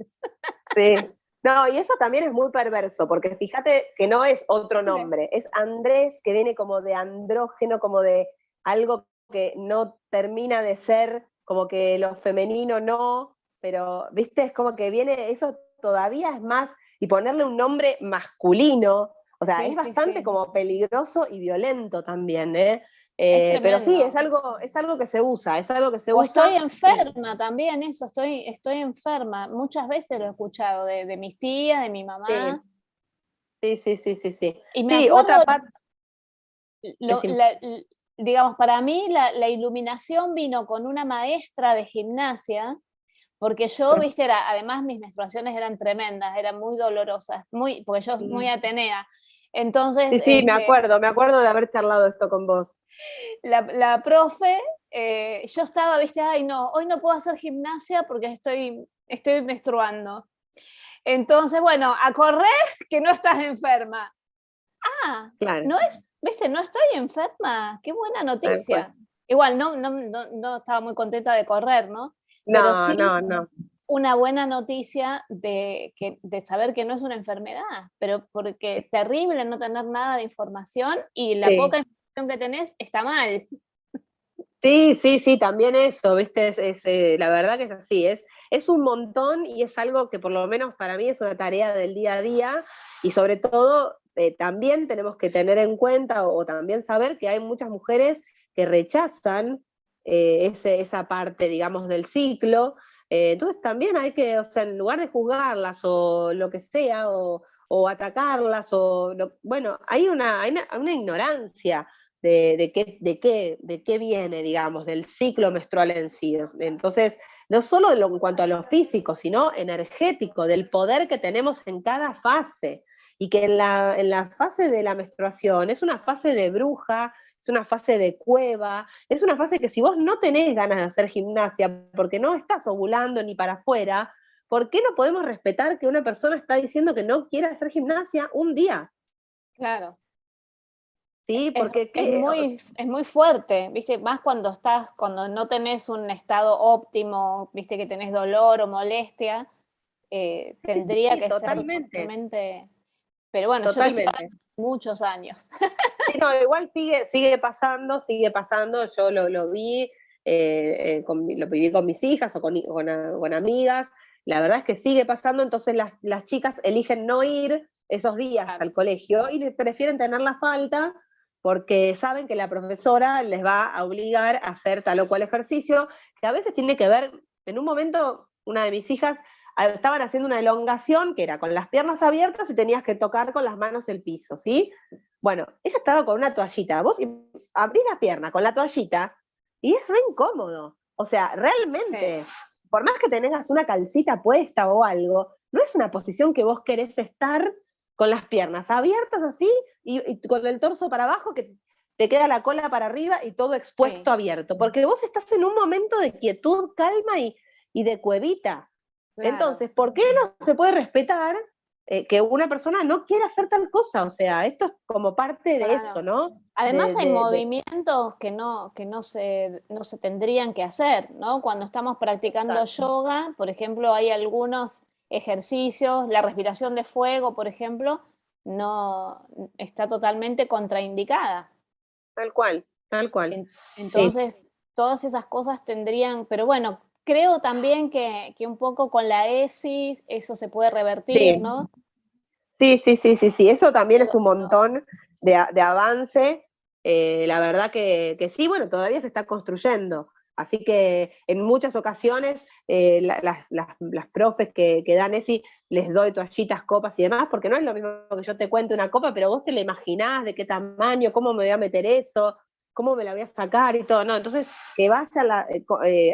Sí. No, y eso también es muy perverso, porque fíjate que no es otro Sí. nombre, es Andrés, que viene como de andrógeno, como de algo que no termina de ser, como que lo femenino no, pero, viste, es como que viene, eso todavía es más, y ponerle un nombre masculino, o sea, Sí, es sí, bastante sí. como peligroso y violento también, ¿eh? Es Pero sí, tremendo. es algo que se usa, es algo que se O estoy usa. enferma también, eso, estoy enferma. Muchas veces lo he escuchado de mis tías, de mi mamá. Sí, sí, sí, sí, sí, sí. Y me Sí, acuerdo, otra parte. lo- la- digamos, para mí la iluminación vino con una maestra de gimnasia, porque yo, viste, además mis menstruaciones eran tremendas, eran muy dolorosas, porque yo soy muy Sí, atenea. Entonces, sí, sí, me acuerdo de haber charlado esto con vos. la profe, yo estaba, viste, ay no, hoy no puedo hacer gimnasia porque estoy menstruando. Entonces, bueno, a correr que no estás enferma. Ah, Claro, no es, viste, no estoy enferma, qué buena tal cual. noticia. Igual no estaba muy contenta de correr, ¿no? Pero No, sí no, no. una buena noticia de saber que no es una enfermedad, pero porque terrible no tener nada de información y la Sí, poca información que tenés está mal. sí, sí, sí, también eso, ¿viste? La verdad que es así, es un montón y es algo que por lo menos para mí es una tarea del día a día y sobre todo también tenemos que tener en cuenta o también saber que hay muchas mujeres que rechazan esa parte, digamos, del ciclo. Entonces también hay que, o sea, en lugar de juzgarlas o lo que sea, o atacarlas, bueno, hay una ignorancia de qué viene, digamos, del ciclo menstrual en sí. Entonces, no solo en cuanto a lo físico, sino energético, del poder que tenemos en cada fase. Y que en la fase de la menstruación es una fase de bruja, es una fase de cueva, es una fase que si vos no tenés ganas de hacer gimnasia porque no estás ovulando ni para afuera, ¿por qué no podemos respetar que una persona está diciendo que no quiere hacer gimnasia un día? Claro. ¿Sí? Porque ¿qué? Es muy fuerte, ¿viste? Más cuando no tenés un estado óptimo, ¿viste? Que tenés dolor o molestia, Sí, sí, tendría sí, que ser totalmente, totalmente. Pero bueno, yo te estoy totalmente. hablando de muchos años. Sí, no, igual sigue pasando, sigue pasando. Yo lo vi, lo viví con mis hijas o con amigas. La verdad es que sigue pasando, entonces las chicas eligen no ir esos días Claro. al colegio y prefieren tener la falta porque saben que la profesora les va a obligar a hacer tal o cual ejercicio, que a veces tiene que ver, en un momento, una de mis hijas estaban haciendo una elongación que era con las piernas abiertas y tenías que tocar con las manos el piso, ¿sí? Bueno, ella estaba con una toallita, vos abrís la pierna con la toallita y es re incómodo. O sea, realmente, por más que tengas una calcita puesta o algo, no es una posición que vos querés estar con las piernas abiertas así y con el torso para abajo, que te queda la cola para arriba y todo expuesto abierto, porque vos estás en un momento de quietud, calma y de cuevita. Claro. Entonces, ¿por qué no se puede respetar que una persona no quiera hacer tal cosa? O sea, esto es como parte de eso, ¿no? Además hay movimientos que no se tendrían que hacer, ¿no? Cuando estamos practicando yoga, por ejemplo, hay algunos ejercicios, la respiración de fuego, por ejemplo, no está totalmente contraindicada. Tal cual, tal cual. Entonces, todas esas cosas tendrían, pero bueno, creo también que un poco con la ESI eso se puede revertir, ¿no? Sí, eso también es un montón de avance. La verdad que sí, bueno, todavía se está construyendo. Así que en muchas ocasiones las profes que dan ESI les doy toallitas, copas y demás, porque no es lo mismo que yo te cuente una copa, pero vos te la imaginás, de qué tamaño, cómo me voy a meter eso, cómo me la voy a sacar y todo. No, entonces que vaya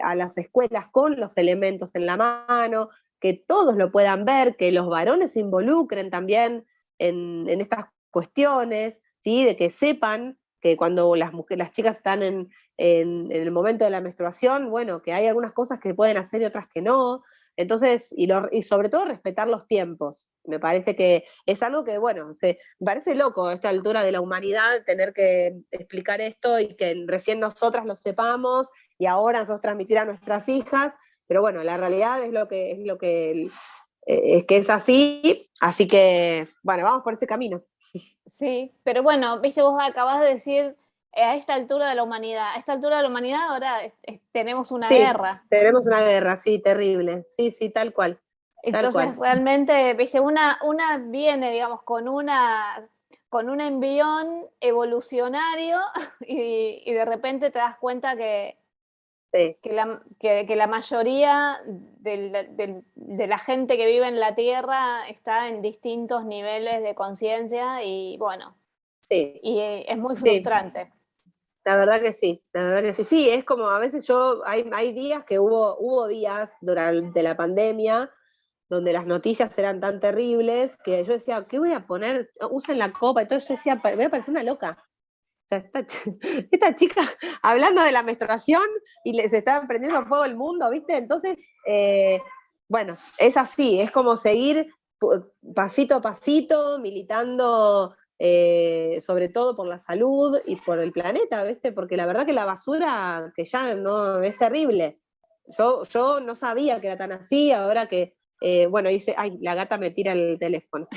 a las escuelas con los elementos en la mano, que todos lo puedan ver, que los varones se involucren también en estas cuestiones, ¿sí? De que sepan que cuando las chicas están en el momento de la menstruación, bueno, que hay algunas cosas que pueden hacer y otras que no. Entonces, y sobre todo respetar los tiempos. Me parece que es algo que, bueno, me parece loco a esta altura de la humanidad tener que explicar esto y que recién nosotras lo sepamos y ahora nosotros transmitir a nuestras hijas, pero bueno, la realidad es lo que es así que, bueno, vamos por ese camino. Sí, pero bueno, viste, vos acabás de decir a esta altura de la humanidad ahora tenemos una guerra. Tenemos una guerra, sí, terrible, sí, tal cual. Entonces realmente, viste, una viene, digamos, con un envión evolucionario y de repente te das cuenta que la mayoría de la gente que vive en la Tierra está en distintos niveles de conciencia y bueno, y es muy frustrante. La verdad que sí, Sí, es como a veces hay días que hubo días durante la pandemia donde las noticias eran tan terribles que yo decía, ¿qué voy a poner? Usen la copa, entonces yo decía, voy a parecer una loca. O sea, esta chica hablando de la menstruación y se estaba prendiendo a fuego el mundo, ¿viste? Entonces, bueno, es así, es como seguir pasito a pasito, militando sobre todo por la salud y por el planeta, ¿viste? Porque la verdad que la basura, que ya no es terrible. Yo no sabía que era tan así, ahora que, bueno, la gata me tira el teléfono.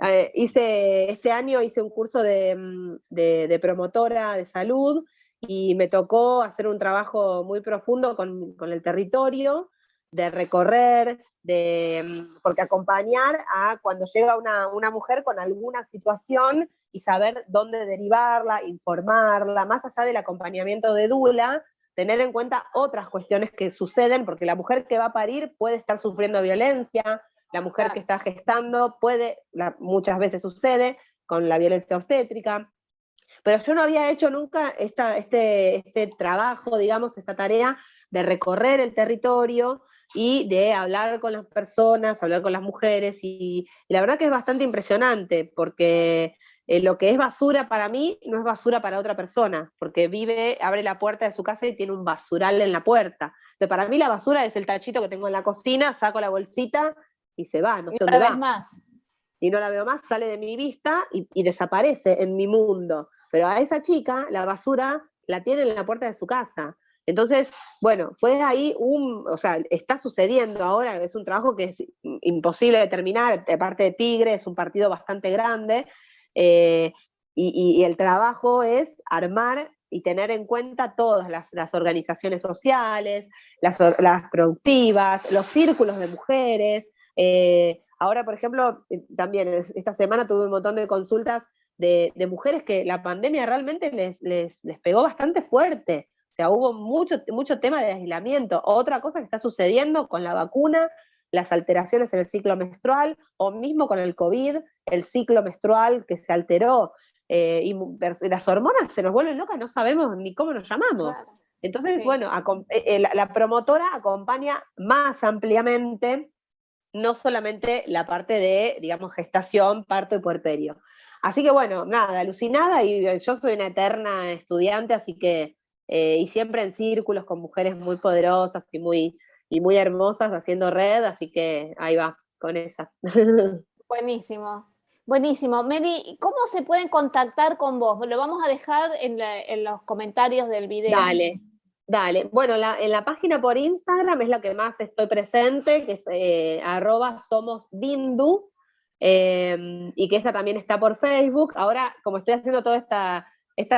Este año hice un curso de promotora de salud y me tocó hacer un trabajo muy profundo con el territorio, de recorrer, porque acompañar a cuando llega una mujer con alguna situación y saber dónde derivarla, informarla, más allá del acompañamiento de Dula, tener en cuenta otras cuestiones que suceden, porque la mujer que va a parir puede estar sufriendo violencia, la mujer que está gestando muchas veces sucede con la violencia obstétrica, pero yo no había hecho nunca este trabajo, digamos, esta tarea de recorrer el territorio y de hablar con las personas, hablar con las mujeres, y la verdad que es bastante impresionante, porque lo que es basura para mí no es basura para otra persona, porque abre la puerta de su casa y tiene un basural en la puerta. Entonces, para mí la basura es el tachito que tengo en la cocina, saco la bolsita y se va, no sé dónde va. Más. Y no la veo más, sale de mi vista y desaparece en mi mundo. Pero a esa chica, la basura la tiene en la puerta de su casa. Entonces, bueno, fue ahí o sea, está sucediendo ahora, es un trabajo que es imposible de terminar, aparte de Tigre, es un partido bastante grande, y el trabajo es armar y tener en cuenta todas las organizaciones sociales, las productivas, los círculos de mujeres. Ahora, por ejemplo, también esta semana tuve un montón de consultas de mujeres que la pandemia realmente les pegó bastante fuerte. O sea, hubo mucho tema de aislamiento. Otra cosa que está sucediendo con la vacuna las alteraciones en el ciclo menstrual, o mismo con el COVID, el ciclo menstrual que se alteró, y las hormonas se nos vuelven locas, no sabemos ni cómo nos llamamos. Claro. Entonces, Sí. bueno, la promotora acompaña más ampliamente, no solamente la parte de, digamos, gestación, parto y puerperio. Así que bueno, nada, alucinada, y yo soy una eterna estudiante, así que, y siempre en círculos con mujeres muy poderosas y muy hermosas haciendo red, así que ahí va, con esa. Buenísimo. Buenísimo. Mary, ¿cómo se pueden contactar con vos? Lo vamos a dejar en los comentarios del video. Dale, dale. Bueno, en la página por Instagram es la que más estoy presente, que es @somosbindu, y que esa también está por Facebook. Ahora, como estoy haciendo toda esta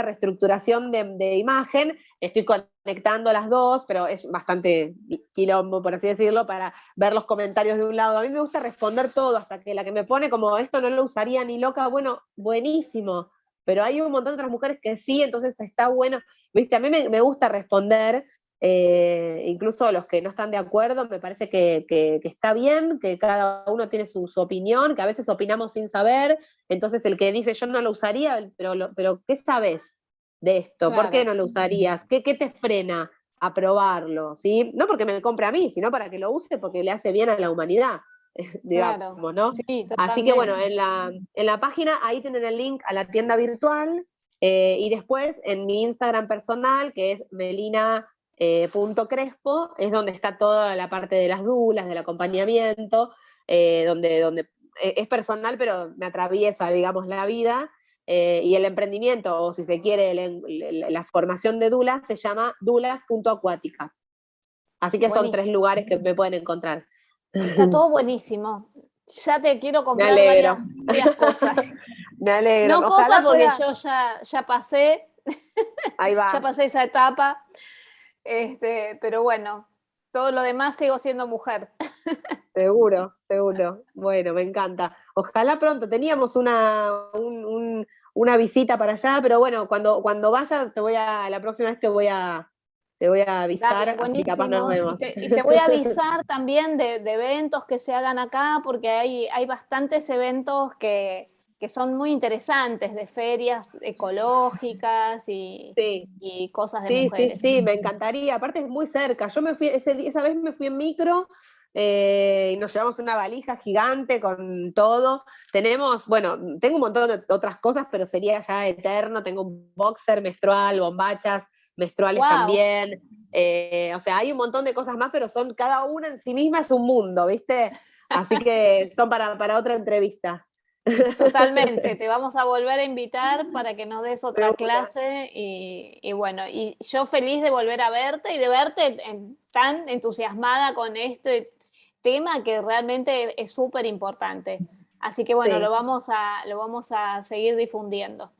reestructuración de imagen, estoy conectando las dos, pero es bastante quilombo, por así decirlo, para ver los comentarios de un lado. A mí me gusta responder todo, hasta que la que me pone como esto no lo usaría ni loca, bueno, buenísimo. Pero hay un montón de otras mujeres que sí, entonces está bueno. Viste, a mí me gusta responder, incluso los que no están de acuerdo, me parece que está bien, que cada uno tiene su opinión, que a veces opinamos sin saber, entonces el que dice yo no lo usaría, pero ¿qué sabes de esto? Claro. ¿Por qué no lo usarías? ¿Qué te frena a probarlo? ¿Sí? No porque me compre a mí, sino para que lo use porque le hace bien a la humanidad, digamos, Claro. ¿no? Sí, Así que bueno, totalmente. en la página ahí tienen el link a la tienda virtual, y después en mi Instagram personal, que es melina.crespo, es donde está toda la parte de las dulas, del acompañamiento, donde es personal, pero me atraviesa, digamos, la vida. Y el emprendimiento, o si se quiere, la formación de dulas, se llama dulas.acuática. Así que son 3 Buenísimo. lugares que me pueden encontrar. Está todo buenísimo. Ya te quiero Me comprar alegro. varias cosas. Me alegro. No copa Ojalá porque pueda. yo ya pasé, Ahí ya va. pasé esa etapa, pero bueno, todo lo demás sigo siendo mujer. Seguro, seguro. Bueno, me encanta. Ojalá pronto. Teníamos una visita para allá, pero bueno, cuando vaya, la próxima vez te voy a Dale, avisar, así capaz nos buenísimo. vemos. Y te voy a avisar también de eventos que se hagan acá, porque hay bastantes eventos que son muy interesantes, de ferias ecológicas Sí. y cosas de Sí, sí, mujeres. sí, me encantaría. Aparte es muy cerca. Yo me fui, esa vez me fui en micro, y nos llevamos una valija gigante con todo. Bueno, tengo un montón de otras cosas, pero sería ya eterno. Tengo un boxer menstrual, bombachas menstruales ¡Wow! también. O sea, hay un montón de cosas más, pero son cada una en sí misma es un mundo, ¿viste? Así que son para otra entrevista. Totalmente, te vamos a volver a invitar para que nos des otra Seguro. clase y bueno, y yo feliz de volver a verte y de verte tan entusiasmada con este tema que realmente es súper importante. Así que bueno, Sí. lo vamos a seguir difundiendo.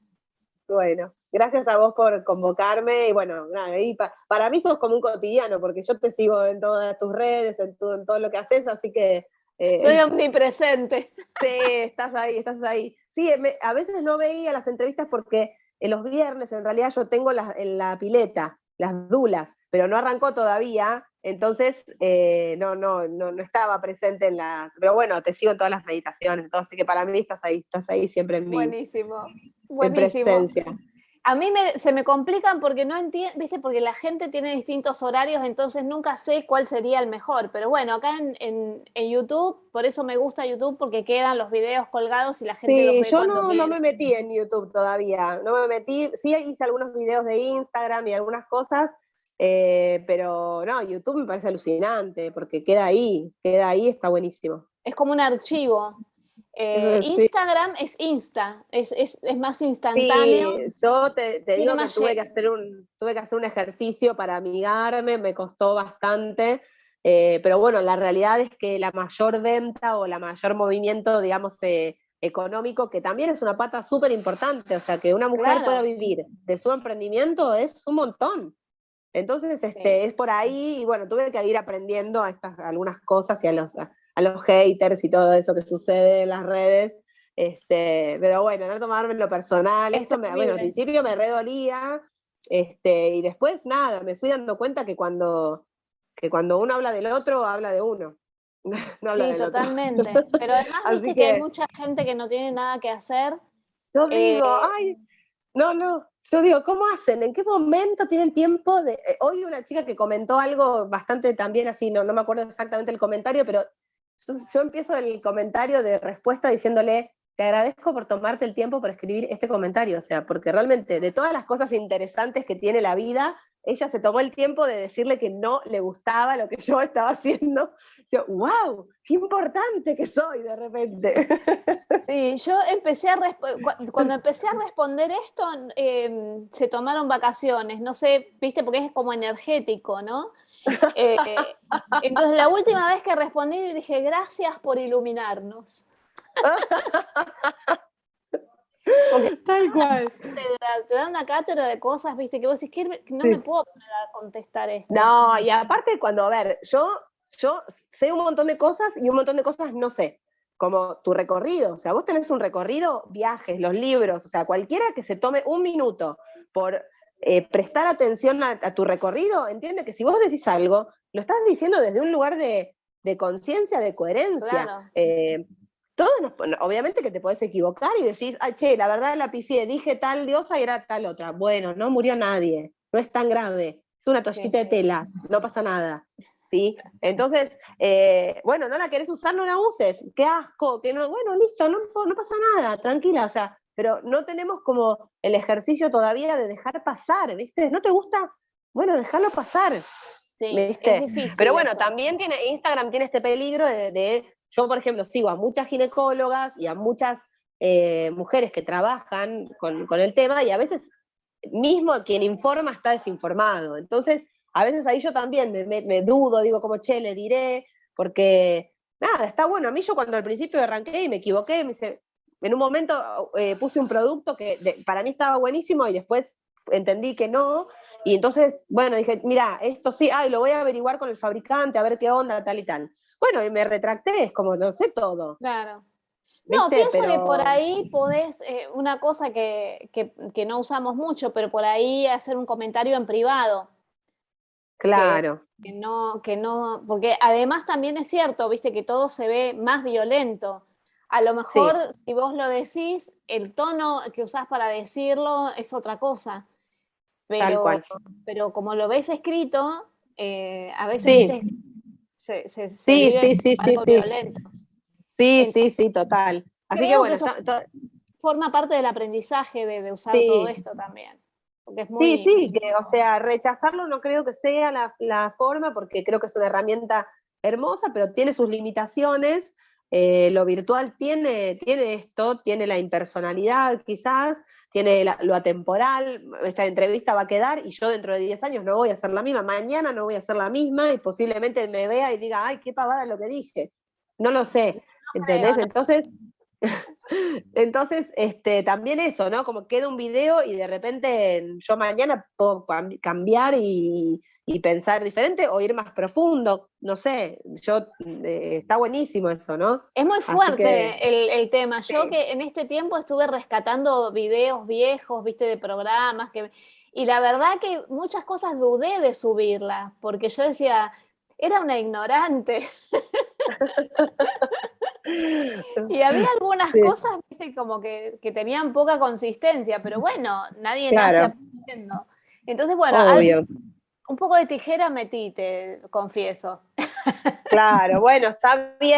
Bueno, gracias a vos por convocarme y bueno, nada, y para mí sos como un cotidiano porque yo te sigo en todas tus redes, en todo lo que haces, así que Soy eh, omnipresente. sí, estás ahí, estás ahí. Sí, a veces no veía las entrevistas porque en los viernes en realidad yo tengo en la pileta, las dulas, pero no arrancó todavía, entonces no estaba presente en las, pero bueno, te sigo en todas las meditaciones, todo, así que para mí estás ahí siempre Buenísimo, en buenísimo. presencia. A mí se me complican porque no entiendo, viste, porque la gente tiene distintos horarios, entonces nunca sé cuál sería el mejor. Pero bueno, acá en YouTube, por eso me gusta YouTube, porque quedan los videos colgados y la gente los Sí, ve yo cuando no quiere. me metí en YouTube todavía, no me metí, sí hice algunos videos de Instagram y algunas cosas, pero no, YouTube me parece alucinante, porque queda ahí, está buenísimo. Es como un archivo. Sí, Instagram es Insta, es más instantáneo, sí, yo te tiene digo que más... tuve que hacer un ejercicio para amigarme, me costó bastante, pero bueno, la realidad es que la mayor venta o la mayor movimiento, digamos, económico, que también es una pata súper importante, o sea, que una mujer pueda Claro, vivir de su emprendimiento es un montón. Entonces, sí. es por ahí, y bueno, tuve que ir aprendiendo algunas cosas y a los haters y todo eso que sucede en las redes. Pero bueno, no tomarme lo personal, Es bueno, al terrible. principio me redolía, y después nada, me fui dando cuenta que cuando uno habla del otro, habla de uno. no habla Sí, del otro. totalmente. Pero además, Así viste que hay que mucha gente que no tiene nada que hacer. yo digo, Eh, ay, no, yo digo, ¿cómo hacen? ¿En qué momento tienen tiempo de...? Hoy una chica que comentó algo bastante también así, no me acuerdo exactamente el comentario, pero yo empiezo el comentario de respuesta diciéndole, te agradezco por tomarte el tiempo para escribir este comentario, o sea, porque realmente de todas las cosas interesantes que tiene la vida, ella se tomó el tiempo de decirle que no le gustaba lo que yo estaba haciendo. Yo, wow, qué importante que soy de repente. Sí, yo empecé cuando empecé a responder esto, se tomaron vacaciones, no sé, viste, porque es como energético, ¿no? Eh, entonces, la última vez que respondí, dije, gracias por iluminarnos. Porque Tal cual. te dan una cátedra de cosas, viste, que vos decís, que no me Sí. puedo poner a contestar esto. No, y aparte cuando, a ver, yo sé un montón de cosas y un montón de cosas no sé, como tu recorrido, o sea, vos tenés un recorrido, viajes, los libros, o sea, cualquiera que se tome un minuto por prestar atención a tu recorrido, entiende que si vos decís algo, lo estás diciendo desde un lugar de conciencia, de coherencia. Claro. Todos obviamente que te podés equivocar y decís, ay, che, la verdad la pifié, dije tal diosa y era tal otra. Bueno, no murió nadie, no es tan grave, es una Sí, toallita de sí. tela, no pasa nada. ¿Sí? Entonces, bueno, no la querés usar, no la uses, qué asco, que no, bueno, listo, no pasa nada, tranquila, o sea, pero no tenemos como el ejercicio todavía de dejar pasar, ¿viste? ¿No te gusta? Bueno, dejarlo pasar, Sí, es ¿viste? Pero difícil bueno, eso. también Instagram tiene este peligro yo por ejemplo sigo a muchas ginecólogas y a muchas mujeres que trabajan con el tema y a veces mismo quien informa está desinformado. Entonces, a veces ahí yo también me dudo, digo como, che, le diré, porque nada, está bueno. A mí yo cuando al principio arranqué y me equivoqué, en un momento puse un producto que para mí estaba buenísimo y después entendí que no, y entonces, bueno, dije, mira, esto sí, ay, lo voy a averiguar con el fabricante, a ver qué onda, tal y tal. Bueno, y me retracté, es como, no sé todo, Claro. No, ¿viste? pienso que por Pero, ahí podés, una cosa que no usamos mucho, pero por ahí hacer un comentario en privado, que, claro, que no, porque además también es cierto, viste, que todo se ve más violento. A lo mejor, sí, si vos lo decís, el tono que usás para decirlo es otra cosa, tal pero, cual. pero como lo ves escrito, a veces, Sí, viste, se sí, vive sí, sí, como sí, algo sí, violento. sí, sí, Entonces, sí, total. Así que creo que bueno, eso forma parte del aprendizaje de usar todo sí, esto también, porque es sí, muy... sí, que, o sea, rechazarlo no creo que sea la forma, porque creo que es una herramienta hermosa, pero tiene sus limitaciones. Lo virtual tiene esto, tiene la impersonalidad quizás, tiene lo atemporal. Esta entrevista va a quedar y yo dentro de 10 años no voy a ser la misma, mañana no voy a ser la misma y posiblemente me vea y diga, ay, qué pavada lo que dije. No lo sé, Creo, ¿entendés? ¿no? Entonces, también eso, ¿no? Como queda un video y de repente yo mañana puedo cambiar y pensar diferente o ir más profundo, no sé, está buenísimo eso, ¿no? Es muy Así que, fuerte el tema. Yo sí, que en este tiempo estuve rescatando videos viejos, viste, de programas, y la verdad que muchas cosas dudé de subirlas, porque yo decía, era una ignorante. Y había algunas sí, cosas, viste, como que tenían poca consistencia, pero bueno, nadie nace claro, aprendiendo. Entonces, bueno, obvio. un poco de tijera metí, te confieso, Claro, bueno, está porque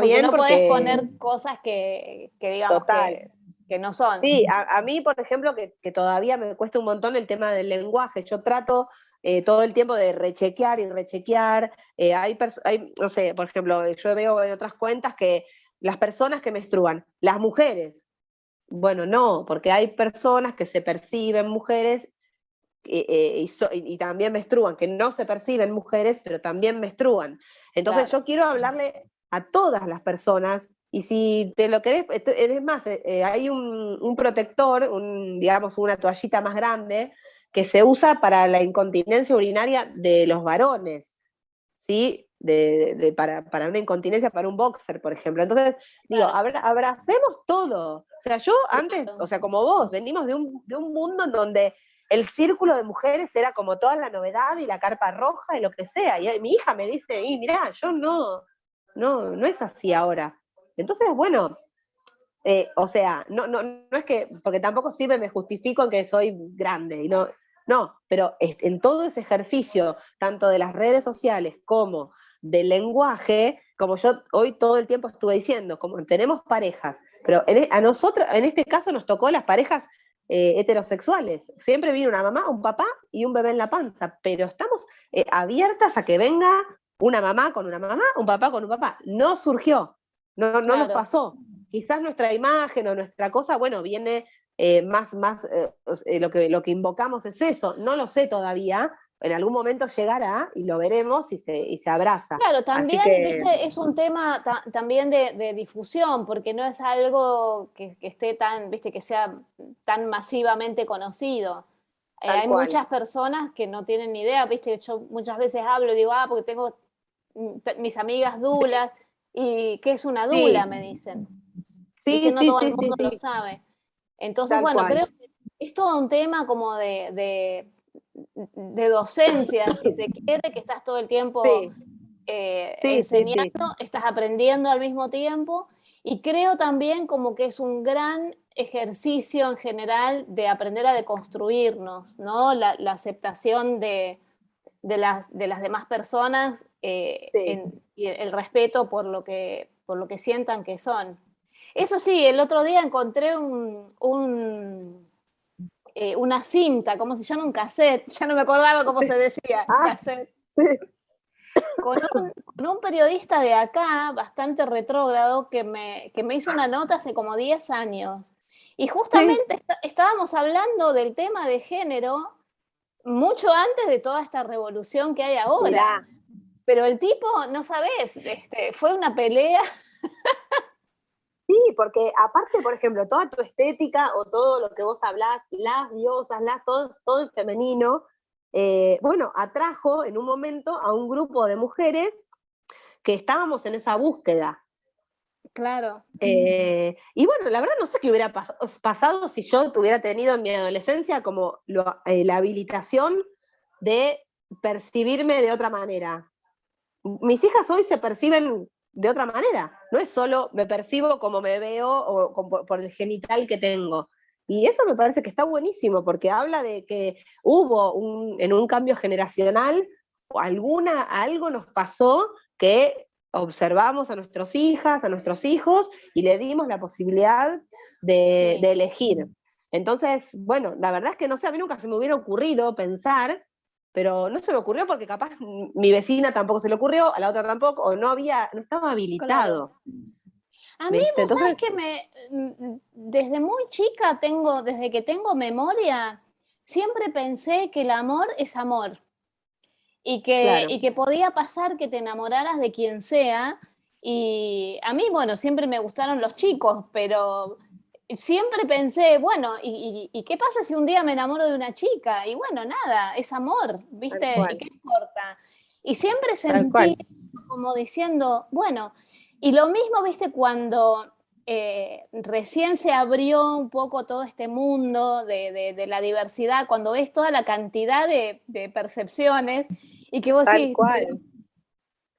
bien no podés porque, poner cosas que digamos total. que no son. Sí, a mí, por ejemplo, que todavía me cuesta un montón el tema del lenguaje. Yo trato todo el tiempo de rechequear y rechequear. No sé, por ejemplo, yo veo en otras cuentas que las personas que menstruan, las mujeres, bueno, no, porque hay personas que se perciben mujeres y también menstruan, que no se perciben mujeres, pero también menstruan. Entonces Claro, yo quiero hablarle a todas las personas y si te lo querés, es más, hay un protector, digamos una toallita más grande, que se usa para la incontinencia urinaria de los varones, ¿sí? Para una incontinencia, para un boxer, por ejemplo. Entonces, digo, claro, abracemos todo. O sea, yo antes, o claro. sea, como vos, venimos de un mundo en donde el círculo de mujeres era como toda la novedad y la carpa roja y lo que sea. Y mi hija me dice, y mirá, yo no es así ahora. Entonces, bueno, o sea, no es que, porque tampoco siempre me justifico en que soy grande, y no, pero en todo ese ejercicio, tanto de las redes sociales como del lenguaje, como yo hoy todo el tiempo estuve diciendo, como tenemos parejas, pero a nosotros, en este caso nos tocó las parejas heterosexuales, siempre viene una mamá, un papá y un bebé en la panza, pero estamos abiertas a que venga una mamá con una mamá, un papá con un papá. No surgió, no nos Claro. pasó. Quizás nuestra imagen o nuestra cosa, bueno, viene más lo que invocamos es eso, no lo sé todavía, en algún momento llegará y lo veremos y se abraza. Claro, Así también, que, viste, es un tema también de difusión, porque no es algo que esté tan, viste, que sea tan masivamente conocido. tal Hay cual. muchas personas que no tienen ni idea, viste, yo muchas veces hablo y digo, porque tengo mis amigas Sí, dulas, y ¿qué es una dula? sí, Me dicen. sí, Viste, no sí, todo el sí, sí, mundo lo sí, sabe. Entonces, tal bueno, cual. creo que es todo un tema como de docencia, si se quiere, que estás todo el tiempo Sí, sí, sí, sí, enseñando, estás aprendiendo al mismo tiempo, y creo también como que es un gran ejercicio en general de aprender a deconstruirnos, ¿no? La aceptación de las demás personas, sí. y el respeto por lo que sientan que son. Eso sí, el otro día encontré una cinta, ¿cómo se llama? Un cassette, ya no me acordaba cómo se decía, Ah, cassette, sí. con un periodista de acá, bastante retrógrado, que me hizo una nota hace como 10 años. Y Sí, justamente estábamos hablando del tema de género mucho antes de toda esta revolución que hay ahora. mirá, Pero el tipo, no sabés, fue una pelea. sí, porque aparte, por ejemplo, toda tu estética o todo lo que vos hablás, las diosas, todo en femenino, bueno, atrajo en un momento a un grupo de mujeres que estábamos en esa búsqueda. Claro, Y bueno, la verdad no sé qué hubiera pasado si yo hubiera tenido en mi adolescencia como la habilitación de percibirme de otra manera. Mis hijas hoy se perciben de otra manera. No es solo me percibo como me veo o por el genital que tengo. Y eso me parece que está buenísimo porque habla de que en un cambio generacional, algo nos pasó que observamos a nuestras hijas, a nuestros hijos y le dimos la posibilidad sí. de elegir. Entonces, bueno, la verdad es que no sé, a mí nunca se me hubiera ocurrido pensar, pero no se me ocurrió porque capaz mi vecina tampoco se le ocurrió, a la otra tampoco, o no estaba Claro. habilitado, A mí, ¿viste? vos sabés Entonces, que desde muy chica desde que tengo memoria, siempre pensé que el amor es amor claro, y que podía pasar que te enamoraras de quien sea. Y a mí, bueno, siempre me gustaron los chicos, pero siempre pensé, bueno, ¿y qué pasa si un día me enamoro de una chica? Y bueno, nada, es amor, tal ¿viste? ¿Y cual, qué importa? Y siempre tal sentí cual. como diciendo, bueno, y lo mismo, ¿viste? Cuando recién se abrió un poco todo este mundo de la diversidad, cuando ves toda la cantidad de percepciones y que vos Tal decís, cual.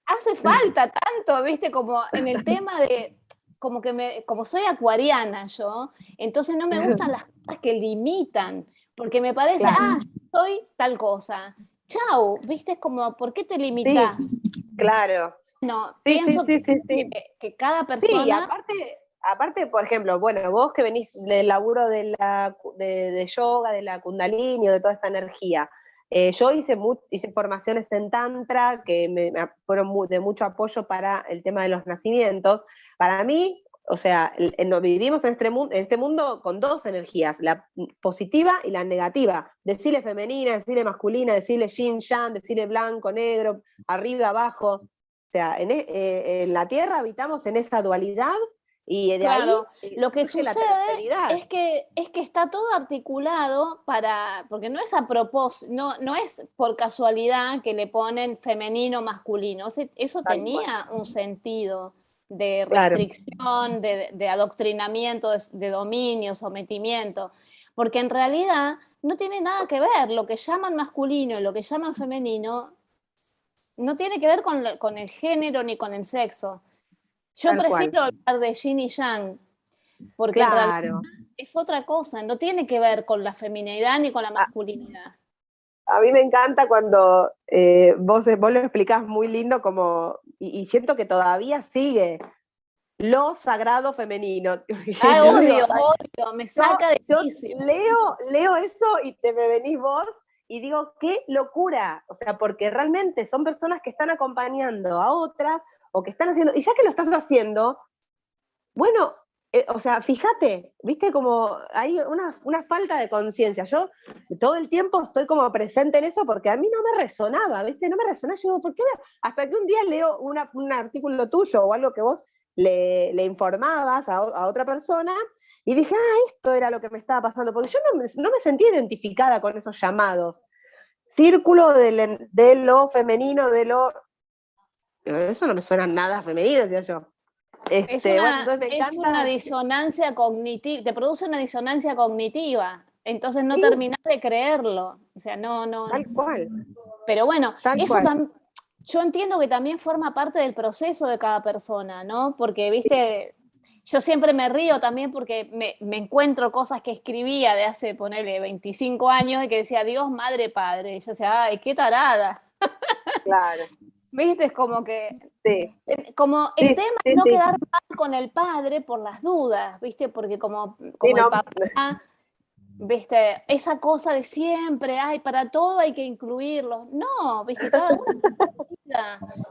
hace falta tanto, viste, como en el tema de, como soy acuariana yo, entonces no me gustan las cosas que limitan, porque me parece, Claro. yo soy tal cosa. Chau, viste, es como, ¿por qué te Sí, limitas? claro. No, Sí, sí, pienso sí, sí, sí. que cada Sí, y persona, aparte, por ejemplo, bueno, vos que venís del laburo de yoga, de la kundalini o de toda esa energía, yo hice formaciones en Tantra que fueron de mucho apoyo para el tema de los nacimientos. Para mí, o sea, vivimos en este mundo con dos energías, la positiva y la negativa. Decirle femenina, decirle masculina, decirle yin, yang, decirle blanco, negro, arriba, abajo. O sea, en la Tierra habitamos en esa dualidad y de ahí claro, lo que surge la sucede terceridad. es que está todo articulado porque no es a propósito, no es por casualidad que le ponen femenino, masculino, eso Tal cual. tenía un sentido de Claro, restricción, de adoctrinamiento, de dominio, sometimiento, porque en realidad no tiene nada que ver. Lo que llaman masculino y lo que llaman femenino no tiene que ver con el género ni con el sexo. Yo Tal cual. prefiero hablar de yin y yang, porque en realidad Claro. es otra cosa, no tiene que ver con la feminidad ni con la masculinidad. A mí me encanta cuando vos lo explicás muy lindo como, y siento que todavía sigue lo sagrado femenino. Ay, Yo digo, odio, me saca de yo quicio. leo eso y te me venís vos y digo, qué locura. O sea, porque realmente son personas que están acompañando a otras o que están haciendo, y ya que lo estás haciendo, bueno, o sea, fíjate, viste como hay una falta de conciencia. Yo todo el tiempo estoy como presente en eso porque a mí no me resonaba, viste, no me resonaba. Yo digo, ¿por qué? Hasta que un día leo un artículo tuyo o algo que vos le informabas a otra persona y dije, esto era lo que me estaba pasando, porque yo no me sentía identificada con esos llamados. Círculo de lo femenino, de lo... Eso no me suena nada femenino, decía yo. Bueno, entonces me es una encanta. disonancia cognitiva, te produce una disonancia cognitiva, entonces no Sí, terminás de creerlo, o sea, no. tal cual. Pero bueno, Tal eso cual. yo entiendo que también forma parte del proceso de cada persona, ¿no? Porque, viste, yo siempre me río también porque me encuentro cosas que escribía de hace, ponele, 25 años y que decía, Dios, madre, padre. Y yo decía, ay, qué tarada. Claro. ¿Viste? Es como que Sí. como el Sí, tema sí, es no sí. quedar mal con el padre por las dudas, ¿viste? Porque como Sí, el no. papá, ¿viste? Esa cosa de siempre, ay, para todo hay que incluirlo. No, ¿viste? Cada uno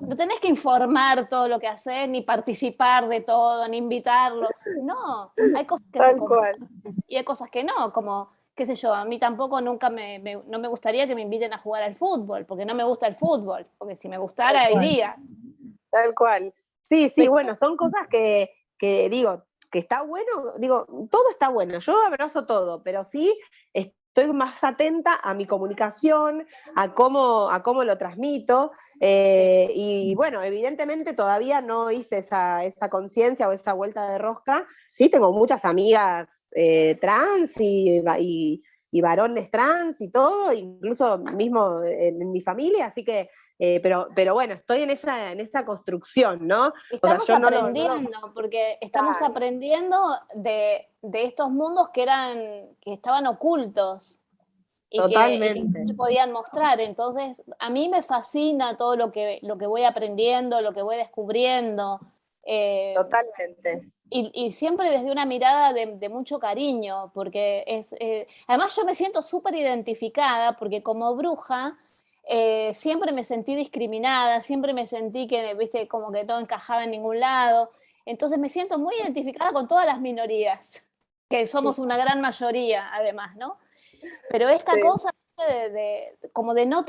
no tenés que informar todo lo que haces, ni participar de todo, ni invitarlo. No, hay cosas que se Tal cual. comparten y hay cosas que no, como, qué sé yo, a mí tampoco nunca no me gustaría que me inviten a jugar al fútbol, porque no me gusta el fútbol, porque si me Tal gustara, cual. iría. Tal cual. Sí, sí, Pero bueno, son cosas que digo, que está bueno, digo, todo está bueno, yo abrazo todo, pero sí estoy más atenta a mi comunicación, a cómo lo transmito, y bueno, evidentemente todavía no hice esa conciencia o esa vuelta de rosca. Sí, tengo muchas amigas trans y varones trans y todo, incluso mismo en mi familia, así que pero bueno, estoy en esa construcción, ¿no? O sea, estamos yo aprendiendo, porque estamos Claro, aprendiendo de estos mundos que estaban ocultos y que no totalmente, se podían mostrar. Entonces, a mí me fascina todo lo que voy aprendiendo, lo que voy descubriendo. Eh, totalmente. y siempre desde una mirada de mucho cariño, porque además yo me siento súper identificada, porque como bruja siempre me sentí discriminada, siempre me sentí que, viste, como que no encajaba en ningún lado. Entonces me siento muy identificada con todas las minorías, que somos una gran mayoría, además, ¿no? Pero esta Sí, cosa como de no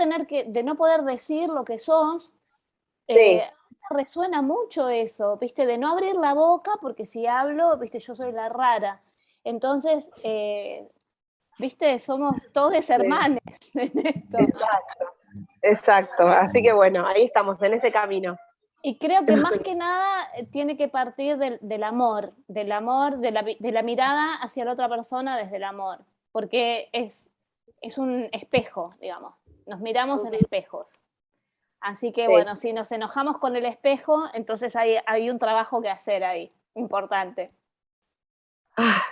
poder decir lo que sos, sí, resuena mucho eso, ¿viste? De no abrir la boca, porque si hablo, ¿viste? Yo soy la rara. Entonces, ¿viste? Somos todos sí, hermanos en esto. exacto, exacto. Así que bueno, ahí estamos, en ese camino. Y creo que más que nada tiene que partir del amor, de la mirada hacia la otra persona desde el amor, porque es un espejo, digamos. Nos miramos en espejos. Así que Sí, bueno, si nos enojamos con el espejo, entonces hay un trabajo que hacer ahí, importante.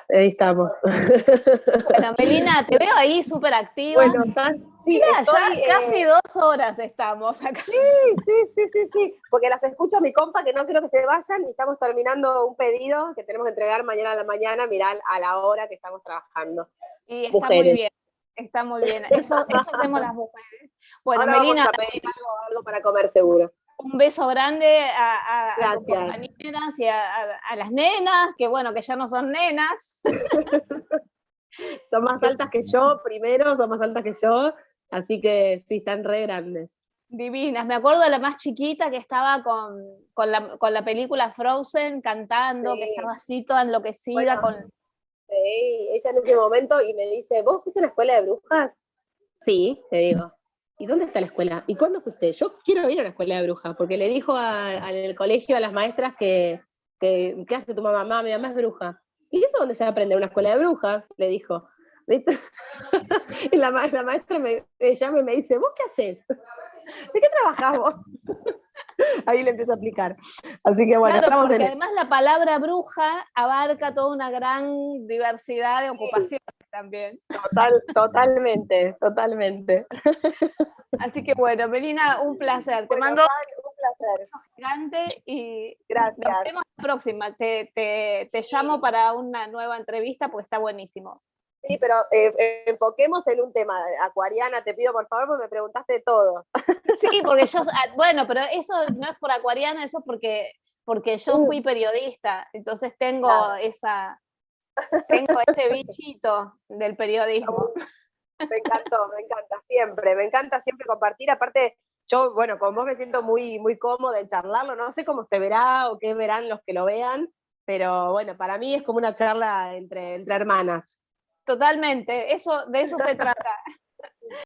ahí estamos. Bueno, Melina, te veo ahí súper activa. Bueno, sí, Mira, ya estoy, casi 2 horas estamos acá. sí, sí, sí, sí, sí, porque las escucho a mi compa que no quiero que se vayan y estamos terminando un pedido que tenemos que entregar mañana a la mañana, mirá a la hora que estamos trabajando. Y está muy Mujeres. bien, está muy bien. Eso hacemos las mujeres. Bueno, Ahora vamos Melina, a pedir algo para comer seguro. un beso grande a tus Gracias. compañeras y a las nenas, que bueno, que ya no son nenas. Son más altas que yo, primero, son más altas que yo, así que sí, están re grandes. Divinas. Me acuerdo de la más chiquita que estaba con la película Frozen cantando, que Sí. estaba así toda enloquecida Bueno, con... sí, ella en ese momento y me dice, ¿vos fuiste a la escuela de brujas? Sí, le digo. ¿Y dónde está la escuela? ¿Y cuándo fuiste? Yo quiero ir a la escuela de brujas, porque le dijo al colegio a las maestras ¿qué hace tu mamá? Mi mamá es bruja. ¿Y eso dónde se va a aprender? ¿Una escuela de brujas? Le dijo. ¿viste? Y la maestra me llama y me dice, ¿vos qué haces? ¿De qué trabajás vos? Ahí le empiezo a explicar. Así que bueno, Claro, estamos porque en además la palabra bruja abarca toda una gran diversidad de ocupaciones también. totalmente. Así que bueno, Melina, un placer. Te Bueno, mando Pal, un placer. un beso gigante y nos Gracias. vemos la próxima. Te llamo para una nueva entrevista porque está buenísimo. Sí, pero enfoquemos en un tema. Acuariana, te pido por favor, porque me preguntaste todo. Sí, porque yo, bueno, pero eso no es por acuariana, eso porque yo fui periodista, entonces tengo Claro. tengo ese bichito del periodismo. Me encanta siempre compartir. Aparte, yo, bueno, con vos me siento muy cómoda en charlarlo. No sé cómo se verá o qué verán los que lo vean, pero bueno, para mí es como una charla entre hermanas. Totalmente, de eso se trata.